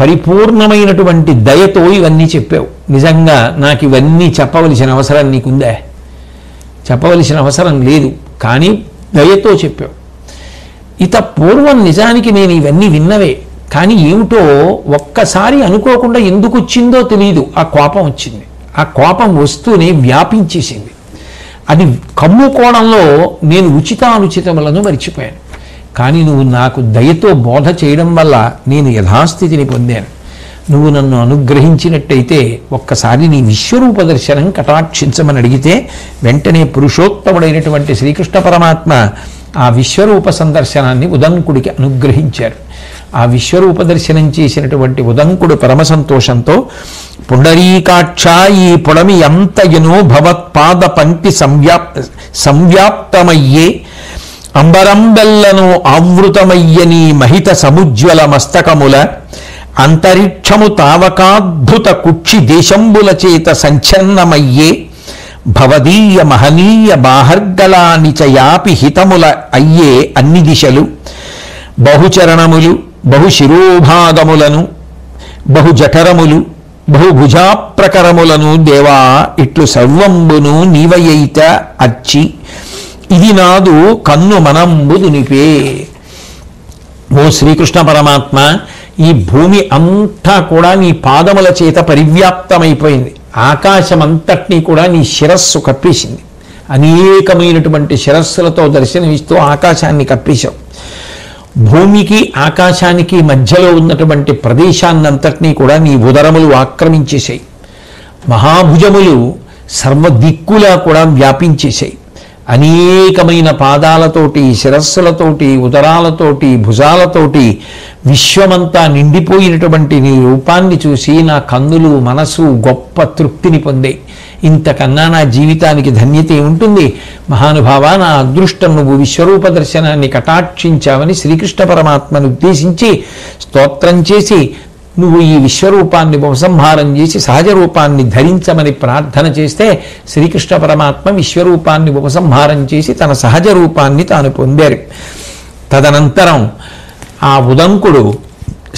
A: పరిపూర్ణమైనటువంటి దయతో ఇవన్నీ చెప్పావు. నిజంగా నాకు ఇవన్నీ చెప్పవలసిన అవసరం నీకుందే? చెప్పవలసిన అవసరం లేదు, కానీ దయతో చెప్పావు. ఇత పూర్వం నిజానికి నేను ఇవన్నీ విన్నవే, కానీ ఏమిటో ఒక్కసారి అనుకోకుండా ఎందుకు వచ్చిందో తెలియదు, ఆ కోపం వచ్చింది. ఆ కోపం వస్తూనే వ్యాపించేసింది. అది కమ్ముకోవడంలో నేను ఉచితానుచితములను మరిచిపోయాను. కానీ నువ్వు నాకు దయతో బోధ చేయడం వల్ల నేను యథాస్థితిని పొందాను. నువ్వు నన్ను అనుగ్రహించినట్టయితే ఒక్కసారి నీ విశ్వరూప దర్శనం కటాక్షించమని అడిగితే వెంటనే పురుషోత్తముడైనటువంటి శ్రీకృష్ణ పరమాత్మ ఆ విశ్వరూప సందర్శనాన్ని ఉదంకుడికి అనుగ్రహించారు. ఆ విశ్వరూప దర్శనం చేసినటువంటి ఉదంకుడు పరమ సంతోషంతో పుండరీకాక్ష ఈ పొడమి ఎంతయునో భవత్పాద పంక్తి సంవ్యాప్తమయ్యే అంబరంబెల్లను ఆవృతమయ్యని మహిత సముజ్వల మస్తకముల అంతరిక్షము తావకాద్భుత కుక్షి దేశంబుల చేత సంచన్నమయ్యే భవదీయ మహనీయ బాహర్గళాని చయాపి హితముల అయ్యే అన్ని దిశలు బహుచరణములు బహుశిరోభాగములను బహుజఠరములు బహుభుజాప్రకరములను దేవా ఇట్లు సర్వంబును నీవయైత అచ్చి ఇది నాదు కన్ను మనంబు దునిపే. ఓ శ్రీకృష్ణ పరమాత్మ, ఈ భూమి అంతా కూడా నీ పాదముల చేత పరివ్యాప్తమైపోయింది. ఆకాశమంతటినీ కూడా నీ శిరస్సు కప్పేసింది. అనేకమైనటువంటి శిరస్సులతో దర్శనమిస్తూ ఆకాశాన్ని కప్పేశావు. భూమికి ఆకాశానికి మధ్యలో ఉన్నటువంటి ప్రదేశాన్నంతటినీ కూడా నీ ఉదరములు ఆక్రమించేశాయి. మహాభుజములు సర్వదిక్కులా కూడా వ్యాపించేశాయి. అనేకమైన పాదాలతోటి, శిరస్సులతోటి, ఉదరాలతోటి, భుజాలతోటి విశ్వమంతా నిండిపోయినటువంటి నీ రూపాన్ని చూసి నా కన్నులు, మనసు గొప్ప తృప్తిని పొందాయి. ఇంతకన్నా నా జీవితానికి ధన్యత ఉంటుంది. మహానుభావ, నా అదృష్టం నువ్వు విశ్వరూప దర్శనాన్ని కటాక్షించావని శ్రీకృష్ణ పరమాత్మను ఉద్దేశించి స్తోత్రం చేసి నువ్వు ఈ విశ్వరూపాన్ని ఉపసంహారం చేసి సహజ రూపాన్ని ధరించమని ప్రార్థన చేస్తే శ్రీకృష్ణ పరమాత్మ విశ్వరూపాన్ని ఉపసంహారం చేసి తన సహజ రూపాన్ని తాను పొందారు. తదనంతరం ఆ ఉదంకుడు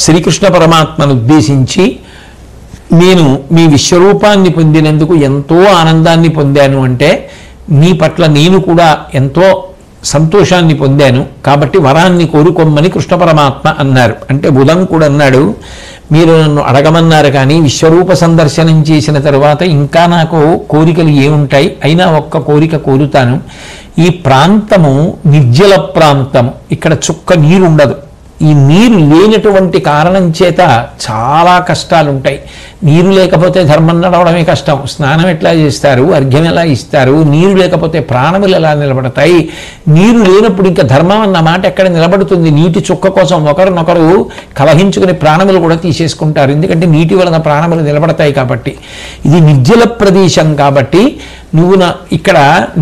A: శ్రీకృష్ణ పరమాత్మను ఉద్దేశించి నేను మీ విశ్వరూపాన్ని పొందినందుకు ఎంతో ఆనందాన్ని పొందాను, అంటే నీ పట్ల నేను కూడా ఎంతో సంతోషాన్ని పొందాను, కాబట్టి వరాన్ని కోరుకోమని కృష్ణ పరమాత్మ అన్నారు. అంటే ఉదంకుడు అన్నాడు, మీరు నన్ను అడగమన్నారు కానీ విశ్వరూప సందర్శనం చేసిన తరువాత ఇంకా నాకు కోరికలు ఏముంటాయి, అయినా ఒక్క కోరిక కోరుతాను. ఈ ప్రాంతము నిర్జల ప్రాంతము, ఇక్కడ చుక్క నీరు ఉండదు. ఈ నీరు లేనటువంటి కారణం చేత చాలా కష్టాలుంటాయి. నీరు లేకపోతే ధర్మం నడవడమే కష్టం. స్నానం ఎట్లా చేస్తారు, అర్ఘ్యం ఎలా ఇస్తారు, నీరు లేకపోతే ప్రాణములు ఎలా నిలబడతాయి. నీరు లేనప్పుడు ఇంకా ధర్మం అన్న మాట ఎక్కడ నిలబడుతుంది? నీటి చుక్క కోసం ఒకరినొకరు కలహించుకుని ప్రాణములు కూడా తీసేసుకుంటారు. ఎందుకంటే నీటి వలన ప్రాణములు నిలబడతాయి కాబట్టి. ఇది నిర్జల ప్రదేశం కాబట్టి నువ్వు ఇక్కడ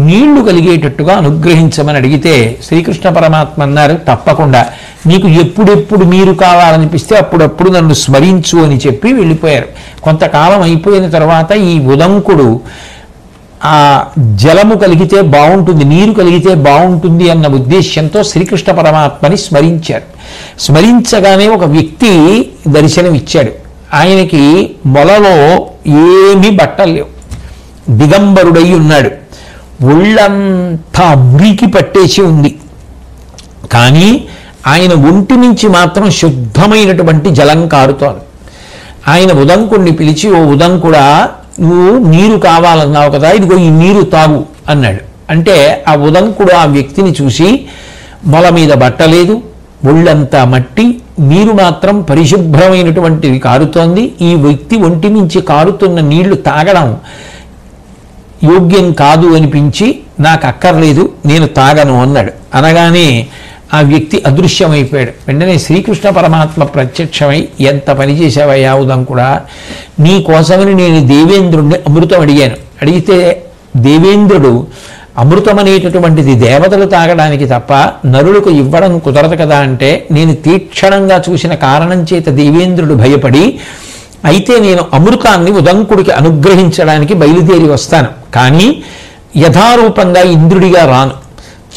A: నీళ్లు కలిగేటట్టుగా అనుగ్రహించమని అడిగితే శ్రీకృష్ణ పరమాత్మ అన్నారు, తప్పకుండా నీకు ఎప్పుడెప్పుడు నీరు కావాలనిపిస్తే అప్పుడప్పుడు నన్ను స్మరించు అని చెప్పి వెళ్ళిపోయారు. కొంతకాలం అయిపోయిన తర్వాత ఈ ఉదంకుడు ఆ జలము కలిగితే బాగుంటుంది, నీరు కలిగితే బాగుంటుంది అన్న ఉద్దేశ్యంతో శ్రీకృష్ణ పరమాత్మని స్మరించారు. స్మరించగానే ఒక వ్యక్తి దర్శనం ఇచ్చాడు. ఆయనకి మొలలో ఏమీ బట్టలు లేవు, దిగంబరుడై ఉన్నాడు. ఒళ్ళంతా మురికి పట్టేసి ఉంది. కానీ ఆయన ఒంటి నుంచి మాత్రం శుద్ధమైనటువంటి జలం కారుతోంది. ఆయన ఉదంకుడిని పిలిచి, ఓ ఉదంకుడా, నువ్వు నీరు కావాలన్నావు కదా, ఇదిగో ఈ నీరు తాగు అన్నాడు. అంటే ఆ ఉదంకుడు ఆ వ్యక్తిని చూసి మొల మీద బట్టలేదు, ఒళ్ళంతా మట్టి, నీరు మాత్రం పరిశుభ్రమైనటువంటిది కారుతోంది. ఈ వ్యక్తి ఒంటి నుంచి కారుతున్న నీళ్లు తాగడం యోగ్యం కాదు అనిపించి నాకు అక్కర్లేదు, నేను తాగను అన్నాడు. అనగానే ఆ వ్యక్తి అదృశ్యమైపోయాడు. వెంటనే శ్రీకృష్ణ పరమాత్మ ప్రత్యక్షమై, ఎంత పని చేశావయ్యా ఉదంకుడా, నీ కోసమని నేను దేవేంద్రుడిని అమృతం అడిగాను. అడిగితే దేవేంద్రుడు అమృతం అనేటటువంటిది దేవతలు తాగడానికి తప్ప నరులకు ఇవ్వడం కుదరదు కదా అంటే, నేను తీక్షణంగా చూసిన కారణం చేత దేవేంద్రుడు భయపడి, అయితే నేను అమృతాన్ని ఉదంకుడికి అనుగ్రహించడానికి బయలుదేరి వస్తాను, కానీ యథారూపంగా ఇంద్రుడిగా రాను.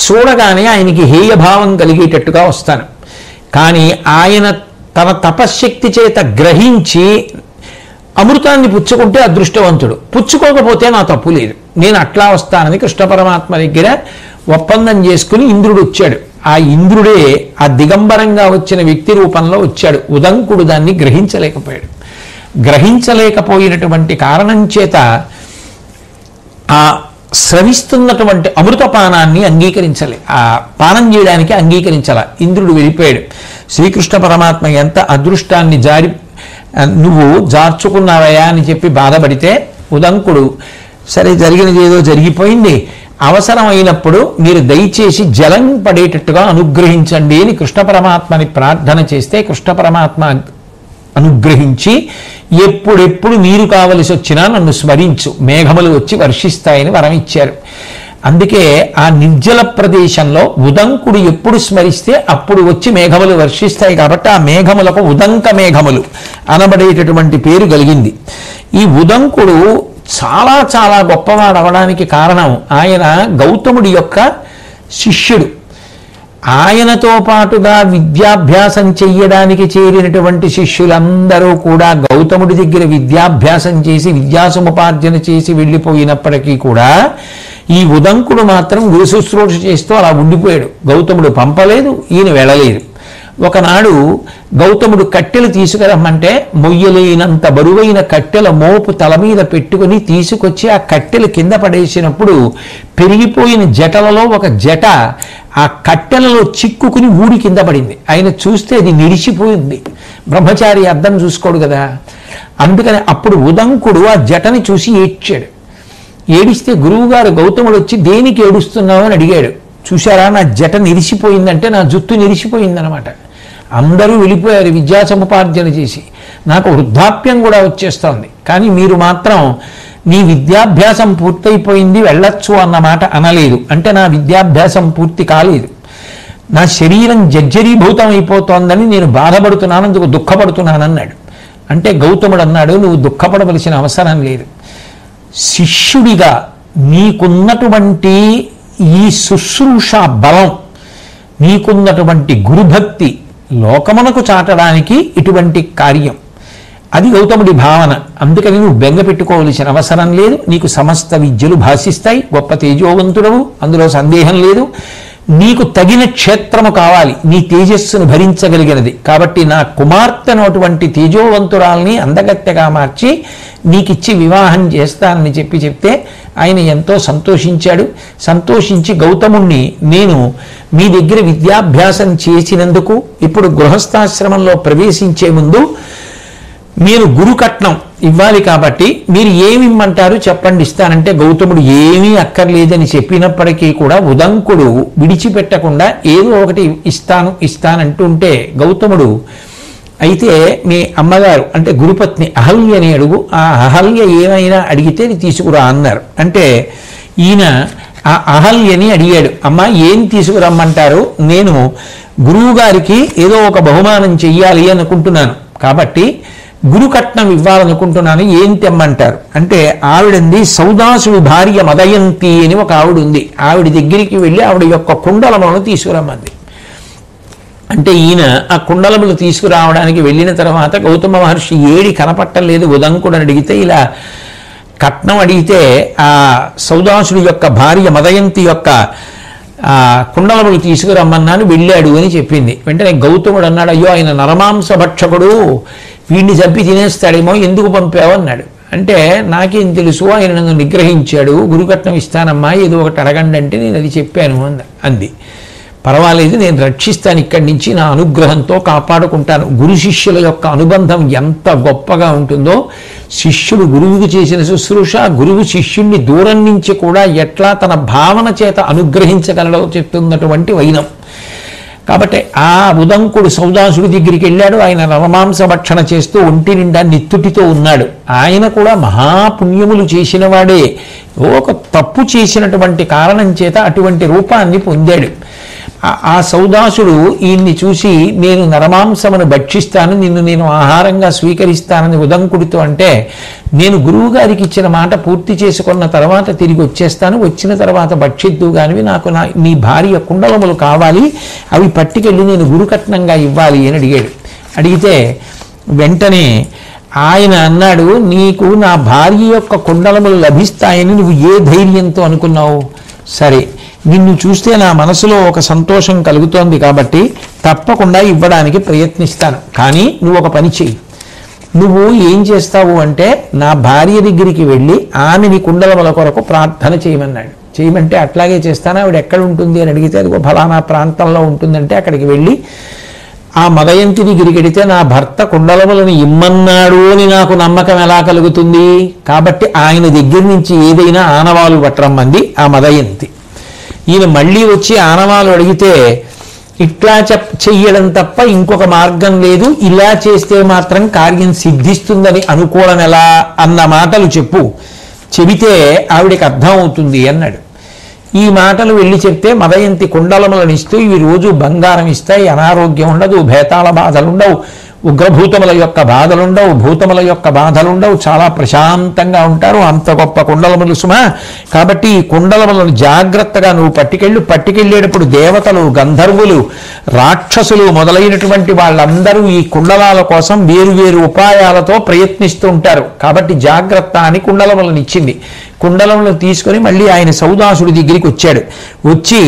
A: చూడగానే ఆయనకి హేయభావం కలిగేటట్టుగా వస్తాను. కానీ ఆయన తన తపశ్శక్తి చేత గ్రహించి అమృతాన్ని పుచ్చుకుంటే అదృష్టవంతుడు, పుచ్చుకోకపోతే నా తప్పు లేదు, నేను అట్లా వస్తానని కృష్ణ పరమాత్మ దగ్గర ఒప్పందం చేసుకుని ఇంద్రుడు వచ్చాడు. ఆ ఇంద్రుడే ఆ దిగంబరంగా వచ్చిన వ్యక్తి రూపంలో వచ్చాడు. ఉదంకుడు దాన్ని గ్రహించలేకపోయాడు. గ్రహించలేకపోయినటువంటి కారణం చేత ఆ స్రవిస్తున్నటువంటి అమృతపానాన్ని అంగీకరించలే, ఆ పానం చేయడానికి అంగీకరించాల. ఇంద్రుడు వెళ్ళిపోయాడు. శ్రీకృష్ణ పరమాత్మ ఎంత అదృష్టాన్ని నువ్వు జార్చుకున్నావయా అని చెప్పి బాధపడితే ఉదంకుడు సరే జరిగినది ఏదో జరిగిపోయింది, అవసరమైనప్పుడు మీరు దయచేసి జలం పడేటట్టుగా అనుగ్రహించండి అని కృష్ణ పరమాత్మని ప్రార్థన చేస్తే కృష్ణ పరమాత్మ అనుగ్రహించి ఎప్పుడెప్పుడు నీరు కావలసి వచ్చినా నన్ను స్మరించు, మేఘములు వచ్చి వర్షిస్తాయని వరం ఇచ్చారు. అందుకే ఆ నిర్జల ప్రదేశంలో ఉదంకుడు ఎప్పుడు స్మరిస్తే అప్పుడు వచ్చి మేఘములు వర్షిస్తాయి. కాబట్టి ఆ మేఘములకు ఉదంక మేఘములు అనబడేటటువంటి పేరు కలిగింది. ఈ ఉదంకుడు చాలా చాలా గొప్పవాడు అవడానికి కారణం ఆయన గౌతముడి యొక్క శిష్యుడు. ఆయనతో పాటుగా విద్యాభ్యాసం చెయ్యడానికి చేరినటువంటి శిష్యులందరూ కూడా గౌతముడి దగ్గర విద్యాభ్యాసం చేసి విద్యాసముపార్జన చేసి వెళ్ళిపోయినప్పటికీ కూడా ఈ ఉదంకుడు మాత్రం గురు శుశ్రూష చేస్తూ అలా ఉండిపోయాడు. గౌతముడు పంపలేదు, ఈయన వెళ్ళలేదు. ఒకనాడు గౌతముడు కట్టెలు తీసుకురమ్మంటే మొయ్యలేనంత బరువైన కట్టెల మోపు తల మీద పెట్టుకుని తీసుకొచ్చి ఆ కట్టెలు కింద పడేసినప్పుడు పెరిగిపోయిన జటలలో ఒక జట ఆ కట్టెలలో చిక్కుకుని ఊడి కింద పడింది. ఆయన చూస్తే అది నిడిచిపోయింది. బ్రహ్మచారి అద్దం చూసుకోడు కదా, అందుకని అప్పుడు ఉదంకుడు ఆ జటని చూసి ఏడ్చాడు. ఏడిస్తే గురువుగారు గౌతముడు వచ్చి దేనికి ఏడుస్తున్నావు అని అడిగాడు. చూశారా, నా జట నిరిసిపోయిందంటే నా జుత్తు నిరిసిపోయిందనమాట. అందరూ వెళ్ళిపోయారు విద్యాసముపార్జన చేసి, నాకు వృద్ధాప్యం కూడా వచ్చేస్తోంది, కానీ మీరు మాత్రం నీ విద్యాభ్యాసం పూర్తయిపోయింది వెళ్ళొచ్చు అన్నమాట అనలేదు. అంటే నా విద్యాభ్యాసం పూర్తి కాలేదు, నా శరీరం జర్జరీభూతం అయిపోతోందని నేను బాధపడుతున్నాను, అందుకు దుఃఖపడుతున్నాను అన్నాడు. అంటే గౌతముడు అన్నాడు, నువ్వు దుఃఖపడవలసిన అవసరం లేదు. శిష్యుడిగా నీకున్నటువంటి ఈ శుశ్రూష బలం, నీకున్నటువంటి గురుభక్తి లోకమునకు చాటడానికి ఇటువంటి కార్యం, అది గౌతముడి భావన. అందుకని నువ్వు బెంగ పెట్టుకోవలసిన అవసరం లేదు. నీకు సమస్త విద్యలు భాషిస్తాయి, గొప్ప తేజోవంతుడవు, అందులో సందేహం లేదు. నీకు తగిన క్షేత్రము కావాలి, నీ తేజస్సును భరించగలిగినది. కాబట్టి నా కుమార్తెనటువంటి తేజోవంతురాల్ని అందగత్తెగా మార్చి నీకిచ్చి వివాహం చేస్తానని చెప్తే ఆయన ఎంతో సంతోషించాడు. సంతోషించి గౌతముణ్ణి, నేను మీ దగ్గర విద్యాభ్యాసం చేసినందుకు ఇప్పుడు గృహస్థాశ్రమంలో ప్రవేశించే ముందు నేను గురుకట్నం ఇవ్వాలి, కాబట్టి మీరు ఏమి ఇమ్మంటారు చెప్పండి ఇస్తానంటే గౌతముడు ఏమీ అక్కర్లేదని చెప్పినప్పటికీ కూడా ఉదంకుడు విడిచిపెట్టకుండా ఏదో ఒకటి ఇస్తానంటుంటే గౌతముడు, అయితే మీ అమ్మగారు అంటే గురుపత్ని అహల్యని అడుగు, ఆ అహల్య ఏమైనా అడిగితే తీసుకురా అన్నారు. అంటే ఈయన ఆ అహల్యని అడిగాడు, అమ్మ ఏం తీసుకురమ్మంటారు, నేను గురువు గారికి ఏదో ఒక బహుమానం చెయ్యాలి అనుకుంటున్నాను, కాబట్టి గురుకట్నం ఇవ్వాలనుకుంటున్నాను, ఏం తెమ్మంటారు అంటే ఆవిడంది సౌదాసుడి భార్య మదయంతి అని ఒక ఆవిడ ఉంది, ఆవిడ దగ్గరికి వెళ్ళి ఆవిడ యొక్క కుండలములను తీసుకురమ్మంది. అంటే ఈయన ఆ కుండలములు తీసుకురావడానికి వెళ్ళిన తర్వాత గౌతమ మహర్షి ఏడి కనపట్టలేదు ఉదంకుడు అడిగితే, ఇలా కట్నం అడిగితే ఆ సౌదాసుడి యొక్క భార్య మదయంతి యొక్క కుండలములు తీసుకురమ్మన్నాను, వెళ్ళాడు అని చెప్పింది. వెంటనే గౌతముడు అన్నాడు, అయ్యో ఆయన నరమాంస భక్షకుడు, వీడిని చంపి తినేస్తాడేమో, ఎందుకు పంపావు అన్నాడు. అంటే నాకేం తెలుసు, ఆయన నన్ను నిగ్రహించాడు, గురుకట్నం ఇస్తానమ్మా ఏదో ఒకటి అడగండి అంటే నేను అది చెప్పాను అంది. పర్వాలేదు, నేను రక్షిస్తాను, ఇక్కడి నుంచి నా అనుగ్రహంతో కాపాడుకుంటాను. గురు శిష్యుల యొక్క అనుబంధం ఎంత గొప్పగా ఉంటుందో, శిష్యుడు గురువుకు చేసిన శుశ్రూష, గురువు శిష్యుణ్ణి దూరం నుంచి కూడా ఎట్లా తన భావన చేత అనుగ్రహించగలడో చెప్తున్నటువంటి వైనం. కాబట్టి ఆ ఉదంకుడు సౌదాసుడి దగ్గరికి వెళ్ళాడు. ఆయన నరమాంస భక్షణ చేస్తూ ఒంటి నిండా నిత్తుటితో ఉన్నాడు. ఆయన కూడా మహాపుణ్యములు చేసిన వాడే, ఒక తప్పు చేసినటువంటి కారణం చేత అటువంటి రూపాన్ని పొందాడు. ఆ సౌదాసుడు ఈయన్ని చూసి, నేను నరమాంసమును భక్షిస్తాను, నిన్ను నేను ఆహారంగా స్వీకరిస్తానని ఉదంకుడితో అంటే, నేను గురువు గారికి ఇచ్చిన మాట పూర్తి చేసుకున్న తర్వాత తిరిగి వచ్చేస్తాను, వచ్చిన తర్వాత భక్షిద్దు కానివి, నాకు నీ భార్య కుండలములు కావాలి, అవి పట్టుకెళ్ళి నేను గురుకట్నంగా ఇవ్వాలి అని అడిగాడు. అడిగితే వెంటనే ఆయన అన్నాడు, నీకు నా భార్య యొక్క కుండలములు లభిస్తాయని నువ్వు ఏ ధైర్యంతో అనుకున్నావు? సరే, నిన్ను చూస్తే నా మనసులో ఒక సంతోషం కలుగుతోంది కాబట్టి తప్పకుండా ఇవ్వడానికి ప్రయత్నిస్తాను, కానీ నువ్వు ఒక పని చెయ్యి. నువ్వు ఏం చేస్తావు అంటే, నా భార్య దగ్గరికి వెళ్ళి ఆమెని కుండలముల కొరకు ప్రార్థన చేయమన్నాడు. చేయమంటే అట్లాగే చేస్తాను, ఆవిడ ఎక్కడ ఉంటుంది అని అడిగితే, అదిగో ఫలానా ప్రాంతంలో ఉంటుందంటే అక్కడికి వెళ్ళి ఆ మదయంతి దగ్గరికి వెడితే నా భర్త కుండలములను ఇమ్మన్నాడు అని నాకు నమ్మకం ఎలా కలుగుతుంది? కాబట్టి ఆయన దగ్గర నుంచి ఏదైనా ఆనవాలు పట్టరమ్మంది ఆ మదయంతి. ఈయన మళ్ళీ వచ్చి ఆనవాలు అడిగితే ఇట్లా చెయ్యడం తప్ప ఇంకొక మార్గం లేదు, ఇలా చేస్తే మాత్రం కార్యం సిద్ధిస్తుందని అనుకోవడం ఎలా అన్న మాటలు చెబితే ఆవిడికి అర్థం అవుతుంది అన్నాడు. ఈ మాటలు వెళ్ళి చెప్తే మదయంతి కుండలములను ఇస్తూ ఇవి రోజు బంగారం ఇస్తాయి, అనారోగ్యం ఉండదు, భేతాళ బాధలుండవు, ఉగ్రభూతముల యొక్క బాధలుండవు, భూతముల యొక్క బాధలుండవు, చాలా ప్రశాంతంగా ఉంటారు, అంత గొప్ప కుండలములు సుమ. కాబట్టి ఈ కుండలములను జాగ్రత్తగా నువ్వు పట్టుకెళ్ళేటప్పుడు దేవతలు, గంధర్వులు, రాక్షసులు మొదలైనటువంటి వాళ్ళందరూ ఈ కుండలాల కోసం వేరు ఉపాయాలతో ప్రయత్నిస్తూ ఉంటారు. కాబట్టి జాగ్రత్త అని కుండలములను ఇచ్చింది. కుండలములను తీసుకొని మళ్ళీ ఆయన సౌదాసుడి దగ్గరికి వచ్చాడు. వచ్చి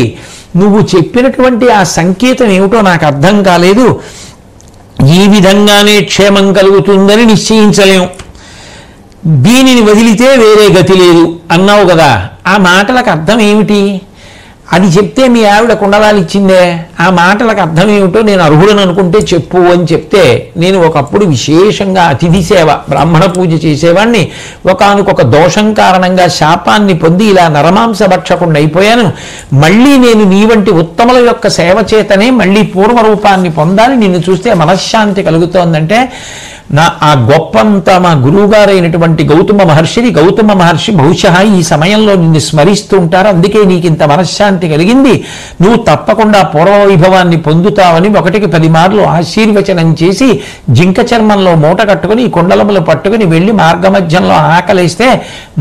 A: నువ్వు చెప్పినటువంటి ఆ సంకేతం ఏమిటో నాకు అర్థం కాలేదు, ఈ విధంగానే క్షేమం కలుగుతుందని నిశ్చయించలేం, దీనిని వదిలితే వేరే గతి లేదు అన్నావు కదా, ఆ మాటలకు అర్థం ఏమిటి? అది చెప్తే మీ ఆవిడ కుండలాలు ఇచ్చిందే, ఆ మాటలకు అర్థం ఏమిటో నేను అర్హుడని అనుకుంటే చెప్పు అని చెప్తే, నేను ఒకప్పుడు విశేషంగా అతిథి సేవ, బ్రాహ్మణ పూజ చేసేవాడిని, ఒకానొక దోషం కారణంగా శాపాన్ని పొంది ఇలా నరమాంస భక్షకుండా అయిపోయాను. మళ్ళీ నేను నీ వంటి ఉత్తముల యొక్క సేవ చేతనే మళ్ళీ పూర్వరూపాన్ని పొందాలి, నిన్ను చూస్తే మనశ్శాంతి కలుగుతోందంటే ఆ గొప్పంతా మా గురువుగారైనటువంటి గౌతమ మహర్షి బహుశా ఈ సమయంలో నిన్ను స్మరిస్తూ ఉంటారు, అందుకే నీకు ఇంత మనశ్శాంతి కలిగింది, నువ్వు తప్పకుండా పూర్వవైభవాన్ని పొందుతావని 1కి 10 మార్లు ఆశీర్వచనం చేసి జింక చర్మంలో మూట కట్టుకుని కుండలములు పట్టుకుని వెళ్ళి మార్గమధ్యంలో ఆకలిస్తే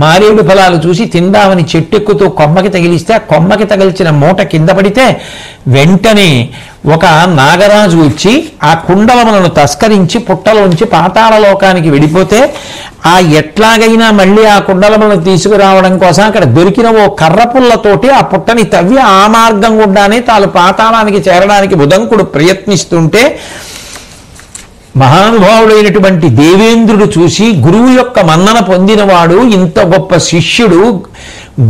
A: మారేడు ఫలాలు చూసి తిందామని చెట్టెక్కుతూ కొమ్మకి తగిలిస్తే ఆ కొమ్మకి తగిల్చిన మూట కింద పడితే వెంటనే ఒక నాగరాజు వచ్చి ఆ కుండలములను తస్కరించి పుట్టలోంచి పాతాళలోకానికి వెళ్ళిపోతే ఆ ఎట్లాగైనా మళ్ళీ ఆ కుండలములను తీసుకురావడం కోసం అక్కడ దొరికిన ఓ కర్రపుల్లతోటి ఆ పుట్టని తవ్వి ఆ మార్గం గుండానే తాను పాతాళానికి చేరడానికి ఉదంకుడు ప్రయత్నిస్తుంటే మహానుభావుడైనటువంటి దేవేంద్రుడు చూసి గురువు యొక్క మన్నన పొందినవాడు, ఇంత గొప్ప శిష్యుడు,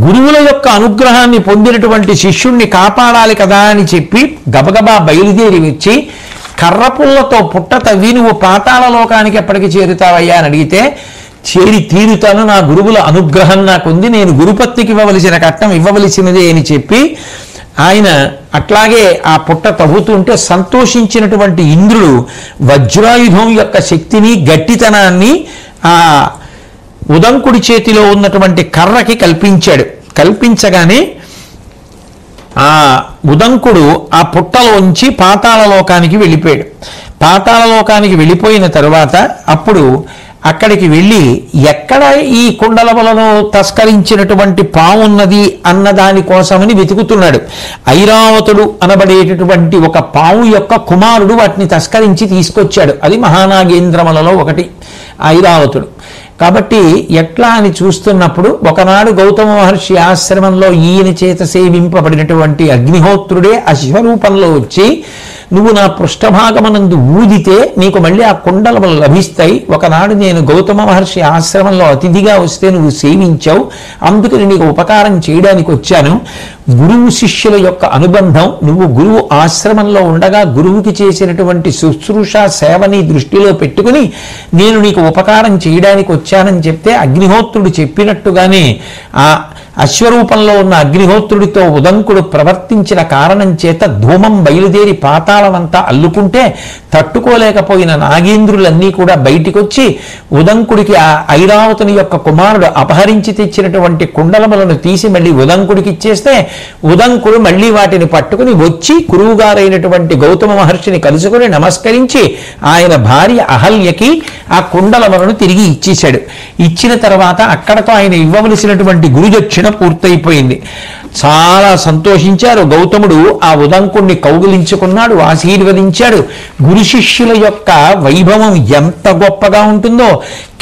A: గురువుల యొక్క అనుగ్రహాన్ని పొందినటువంటి శిష్యుణ్ణి కాపాడాలి కదా అని చెప్పి గబగబా బయలుదేరి వచ్చి కర్రపుల్లతో పుట్ట తవ్వి నువ్వు పాతాళలోకానికి ఎప్పటికి చేరుతావయ్యా అని అడిగితే, చేరి తీరుతాను, నా గురువుల అనుగ్రహం నాకుంది, నేను గురుపత్నికి ఇవ్వవలసిన కట్నం ఇవ్వవలసినదే అని చెప్పి ఆయన అట్లాగే ఆ పుట్ట తవ్వుతుంటే సంతోషించినటువంటి ఇంద్రుడు వజ్రాయుధం యొక్క శక్తిని, గట్టితనాన్ని ఆ ఉదంకుడి చేతిలో ఉన్నటువంటి కర్రకి కల్పించగానే ఆ ఉదంకుడు ఆ పుట్టలోంచి పాతాళలోకానికి వెళ్ళిపోయాడు. పాతాళలోకానికి వెళ్ళిపోయిన తరువాత అప్పుడు అక్కడికి వెళ్ళి ఎక్కడ ఈ కుండలములను తస్కరించినటువంటి పావున్నది అన్న దాని కోసమని వెతుకుతున్నాడు. ఐరావతుడు అనబడేటటువంటి ఒక పావు యొక్క కుమారుడు వాటిని తస్కరించి తీసుకొచ్చాడు. అది మహానాగేంద్రములలో ఒకటి ఐరావతుడు. కాబట్టి ఎట్లా అని చూస్తున్నప్పుడు ఒకనాడు గౌతమ మహర్షి ఆశ్రమంలో ఈయన చేత సేవింపబడినటువంటి అగ్నిహోత్రుడే అశ్వరూపంలో వచ్చి, నువ్వు నా పృష్ఠభాగమనందు ఊదితే నీకు మళ్ళీ ఆ కుండలములు లభిస్తాయి, ఒకనాడు నేను గౌతమ మహర్షి ఆశ్రమంలో అతిథిగా వస్తే నువ్వు సేవించావు, అందుకని నీకు ఉపకారం చేయడానికి వచ్చాను. గురువు శిష్యుల యొక్క అనుబంధం, నువ్వు గురువు ఆశ్రమంలో ఉండగా గురువుకి చేసినటువంటి శుశ్రూష సేవని దృష్టిలో పెట్టుకుని నేను నీకు ఉపకారం చేయడానికి వచ్చానని చెప్తే, అగ్నిహోత్రుడు చెప్పినట్టుగానే ఆ అశ్వరూపంలో ఉన్న అగ్నిహోత్రుడితో ఉదంకుడు ప్రవర్తించిన కారణం చేత ధూమం బయలుదేరి పాతాళమంతా అల్లుకుంటే తట్టుకోలేకపోయిన నాగేంద్రులన్నీ కూడా బయటికొచ్చి ఉదంకుడికి ఆ ఐరావతుని యొక్క కుమారుడు అపహరించి తెచ్చినటువంటి కుండలములను తీసి మళ్ళీ ఉదంకుడికి ఇచ్చేస్తే ఉదంకుడు మళ్ళీ వాటిని పట్టుకుని వచ్చి గురువుగారైనటువంటి గౌతమ మహర్షిని కలుసుకుని నమస్కరించి ఆయన భార్య అహల్యకి ఆ కుండలములను తిరిగి ఇచ్చేశాడు. ఇచ్చిన తర్వాత అక్కడతో ఆయన ఇవ్వవలసినటువంటి గురుదక్షిణ పూర్తయిపోయింది. చాలా సంతోషించారు. గౌతముడు ఆ ఉదంకుణ్ణి కౌగిలించుకున్నాడు, ఆశీర్వదించాడు. గురు శిష్యుల యొక్క వైభవం ఎంత గొప్పగా ఉంటుందో,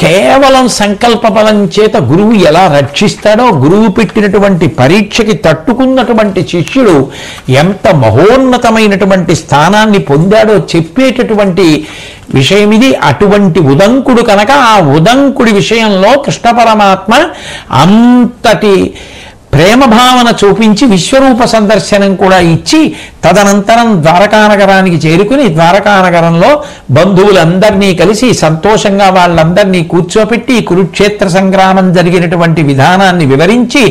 A: కేవలం సంకల్ప బలం చేత గురువు ఎలా రక్షిస్తాడో, గురువు పెట్టినటువంటి పరీక్షకి తట్టుకున్నటువంటి శిష్యుడు ఎంత మహోన్నతమైనటువంటి స్థానాన్ని పొందాడో చెప్పేటటువంటి విషయం ఇది. అటువంటి ఉదంకుడు కనుక ఆ ఉదంకుడి విషయంలో కృష్ణ పరమాత్మ అంతటి ప్రేమ భావన చూపించి విశ్వరూప సందర్శనం కూడా ఇచ్చి తదనంతరం ద్వారకానగరానికి చేరుకుని ద్వారకానగరంలో బంధువులందరినీ కలిసి సంతోషంగా వాళ్ళందరినీ కూర్చోపెట్టి కురుక్షేత్ర సంగ్రామం జరిగినటువంటి విధానాన్ని వివరించి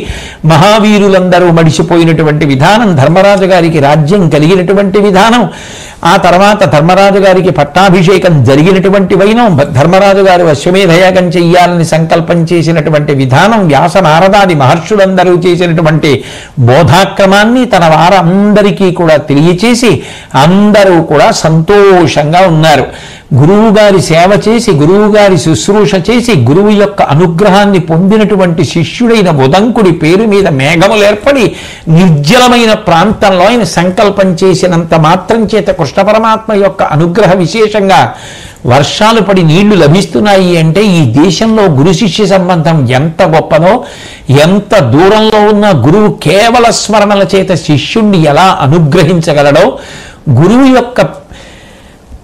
A: మహావీరులందరూ మడిసిపోయినటువంటి విధానం, ధర్మరాజు గారికి రాజ్యం కలిగినటువంటి విధానం, ఆ తర్వాత ధర్మరాజు గారికి పట్టాభిషేకం జరిగినటువంటి వైనం, ధర్మరాజు గారు అశ్వమేధయాగం చెయ్యాలని సంకల్పం చేసినటువంటి విధానం, వ్యాస నారదాది మహర్షులందరూ చేసినటువంటి బోధాక్రమాన్ని తన వారందరికీ కూడా తెలియచేసి అందరూ కూడా సంతోషంగా ఉన్నారు. గురువు గారి సేవ చేసి, గురువు గారి శుశ్రూష చేసి, గురువు యొక్క అనుగ్రహాన్ని పొందినటువంటి శిష్యుడైన ఉదంకుడి పేరు మీద మేఘములు ఏర్పడి నిర్జలమైన ప్రాంతంలో ఆయన సంకల్పం చేసినంత మాత్రం చేత కృష్ణ పరమాత్మ యొక్క అనుగ్రహ విశేషంగా వర్షాలు పడి నీళ్లు లభిస్తున్నాయి అంటే ఈ దేశంలో గురు శిష్య సంబంధం ఎంత గొప్పదో, ఎంత దూరంలో ఉన్న గురువు కేవల స్మరణల చేత శిష్యుణ్ణి ఎలా అనుగ్రహించగలడో, గురువు యొక్క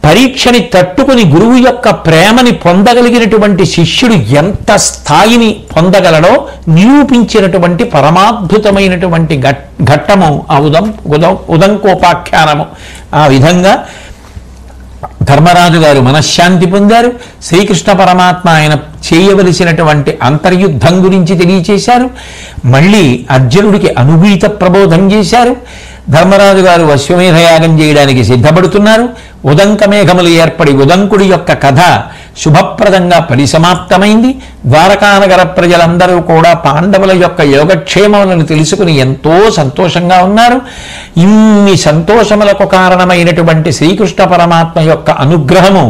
A: పరీక్షని తట్టుకుని గురువు యొక్క ప్రేమని పొందగలిగినటువంటి శిష్యుడు ఎంత స్థాయిని పొందగలడో నిరూపించినటువంటి పరమాద్భుతమైనటువంటి ఘట్టము ఆ ఉదంకోపాఖ్యానము. ఆ విధంగా ధర్మరాజు గారు మనశ్శాంతి పొందారు. శ్రీకృష్ణ పరమాత్మ ఆయన చేయవలసినటువంటి అంతర్యుద్ధం గురించి తెలియచేశారు. మళ్ళీ అర్జునుడికి అనుభూత ప్రబోధం చేశారు. ధర్మరాజు గారు అశ్వమేధయాగం చేయడానికి సిద్ధపడుతున్నారు. ఉదంక మేఘములు ఏర్పడి ఉదంకుడి యొక్క కథ శుభప్రదంగా పరిసమాప్తమైంది. ద్వారకానగర ప్రజలందరూ కూడా పాండవుల యొక్క యోగక్షేమములను తెలుసుకుని ఎంతో సంతోషంగా ఉన్నారు. ఇన్ని సంతోషములకు కారణమైనటువంటి శ్రీకృష్ణ పరమాత్మ యొక్క అనుగ్రహము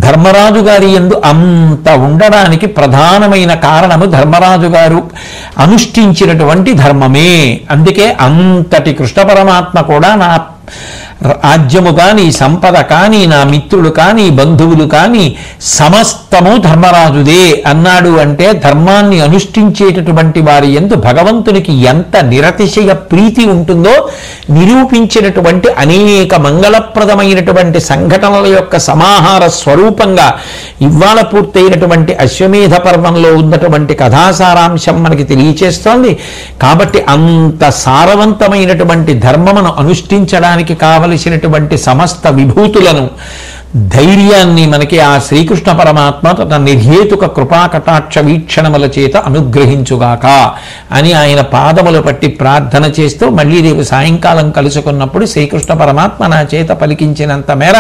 A: ధర్మరాజు గారి యందు అంత ఉండడానికి ప్రధానమైన కారణము ధర్మరాజు గారు అనుష్ఠించినటువంటి ధర్మమే. అందుకే అంతటి కృష్ణ పరమాత్మ కూడా నా రాజ్యము కానీ, సంపద కానీ, నా మిత్రులు కానీ, బంధువులు కానీ సమస్తము ధర్మరాజుదే అన్నాడు. అంటే ధర్మాన్ని అనుష్ఠించేటటువంటి వారి యందు భగవంతునికి ఎంత నిరతిశయ ప్రీతి ఉంటుందో నిరూపించినటువంటి అనేక మంగళప్రదమైనటువంటి సంఘటనల యొక్క సమాహార స్వరూపంగా ఇవాళ పూర్తయినటువంటి అశ్వమేధ పర్వంలో ఉన్నటువంటి కథాసారాంశం మనకి తెలియచేస్తోంది. కాబట్టి అంత సారవంతమైనటువంటి ధర్మమును అనుష్ఠించడానికి కావలసినటువంటి సమస్త విభూతులను, ధైర్యాన్ని మనకి ఆ శ్రీకృష్ణ పరమాత్మ తన నిర్హేతుక కృపాకటాక్ష వీక్షణముల చేత అనుగ్రహించుగాక అని ఆయన పాదములు పట్టి ప్రార్థన చేస్తూ మళ్ళీ రేపు సాయంకాలం కలుసుకున్నప్పుడు శ్రీకృష్ణ పరమాత్మ నా చేత పలికించినంత మేర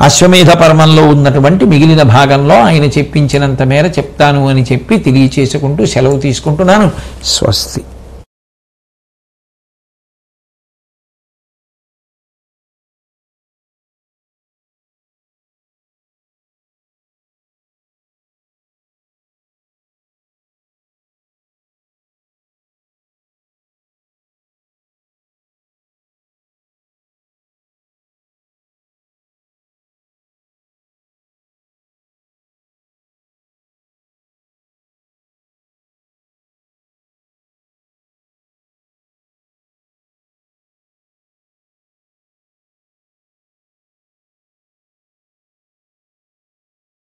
A: అశ్వమేధ పర్వంలో ఉన్నటువంటి మిగిలిన భాగంలో ఆయన చెప్పించినంత మేర చెప్తాను అని చెప్పి తెలియచేసుకుంటూ సెలవు తీసుకుంటున్నాను. స్వస్తి.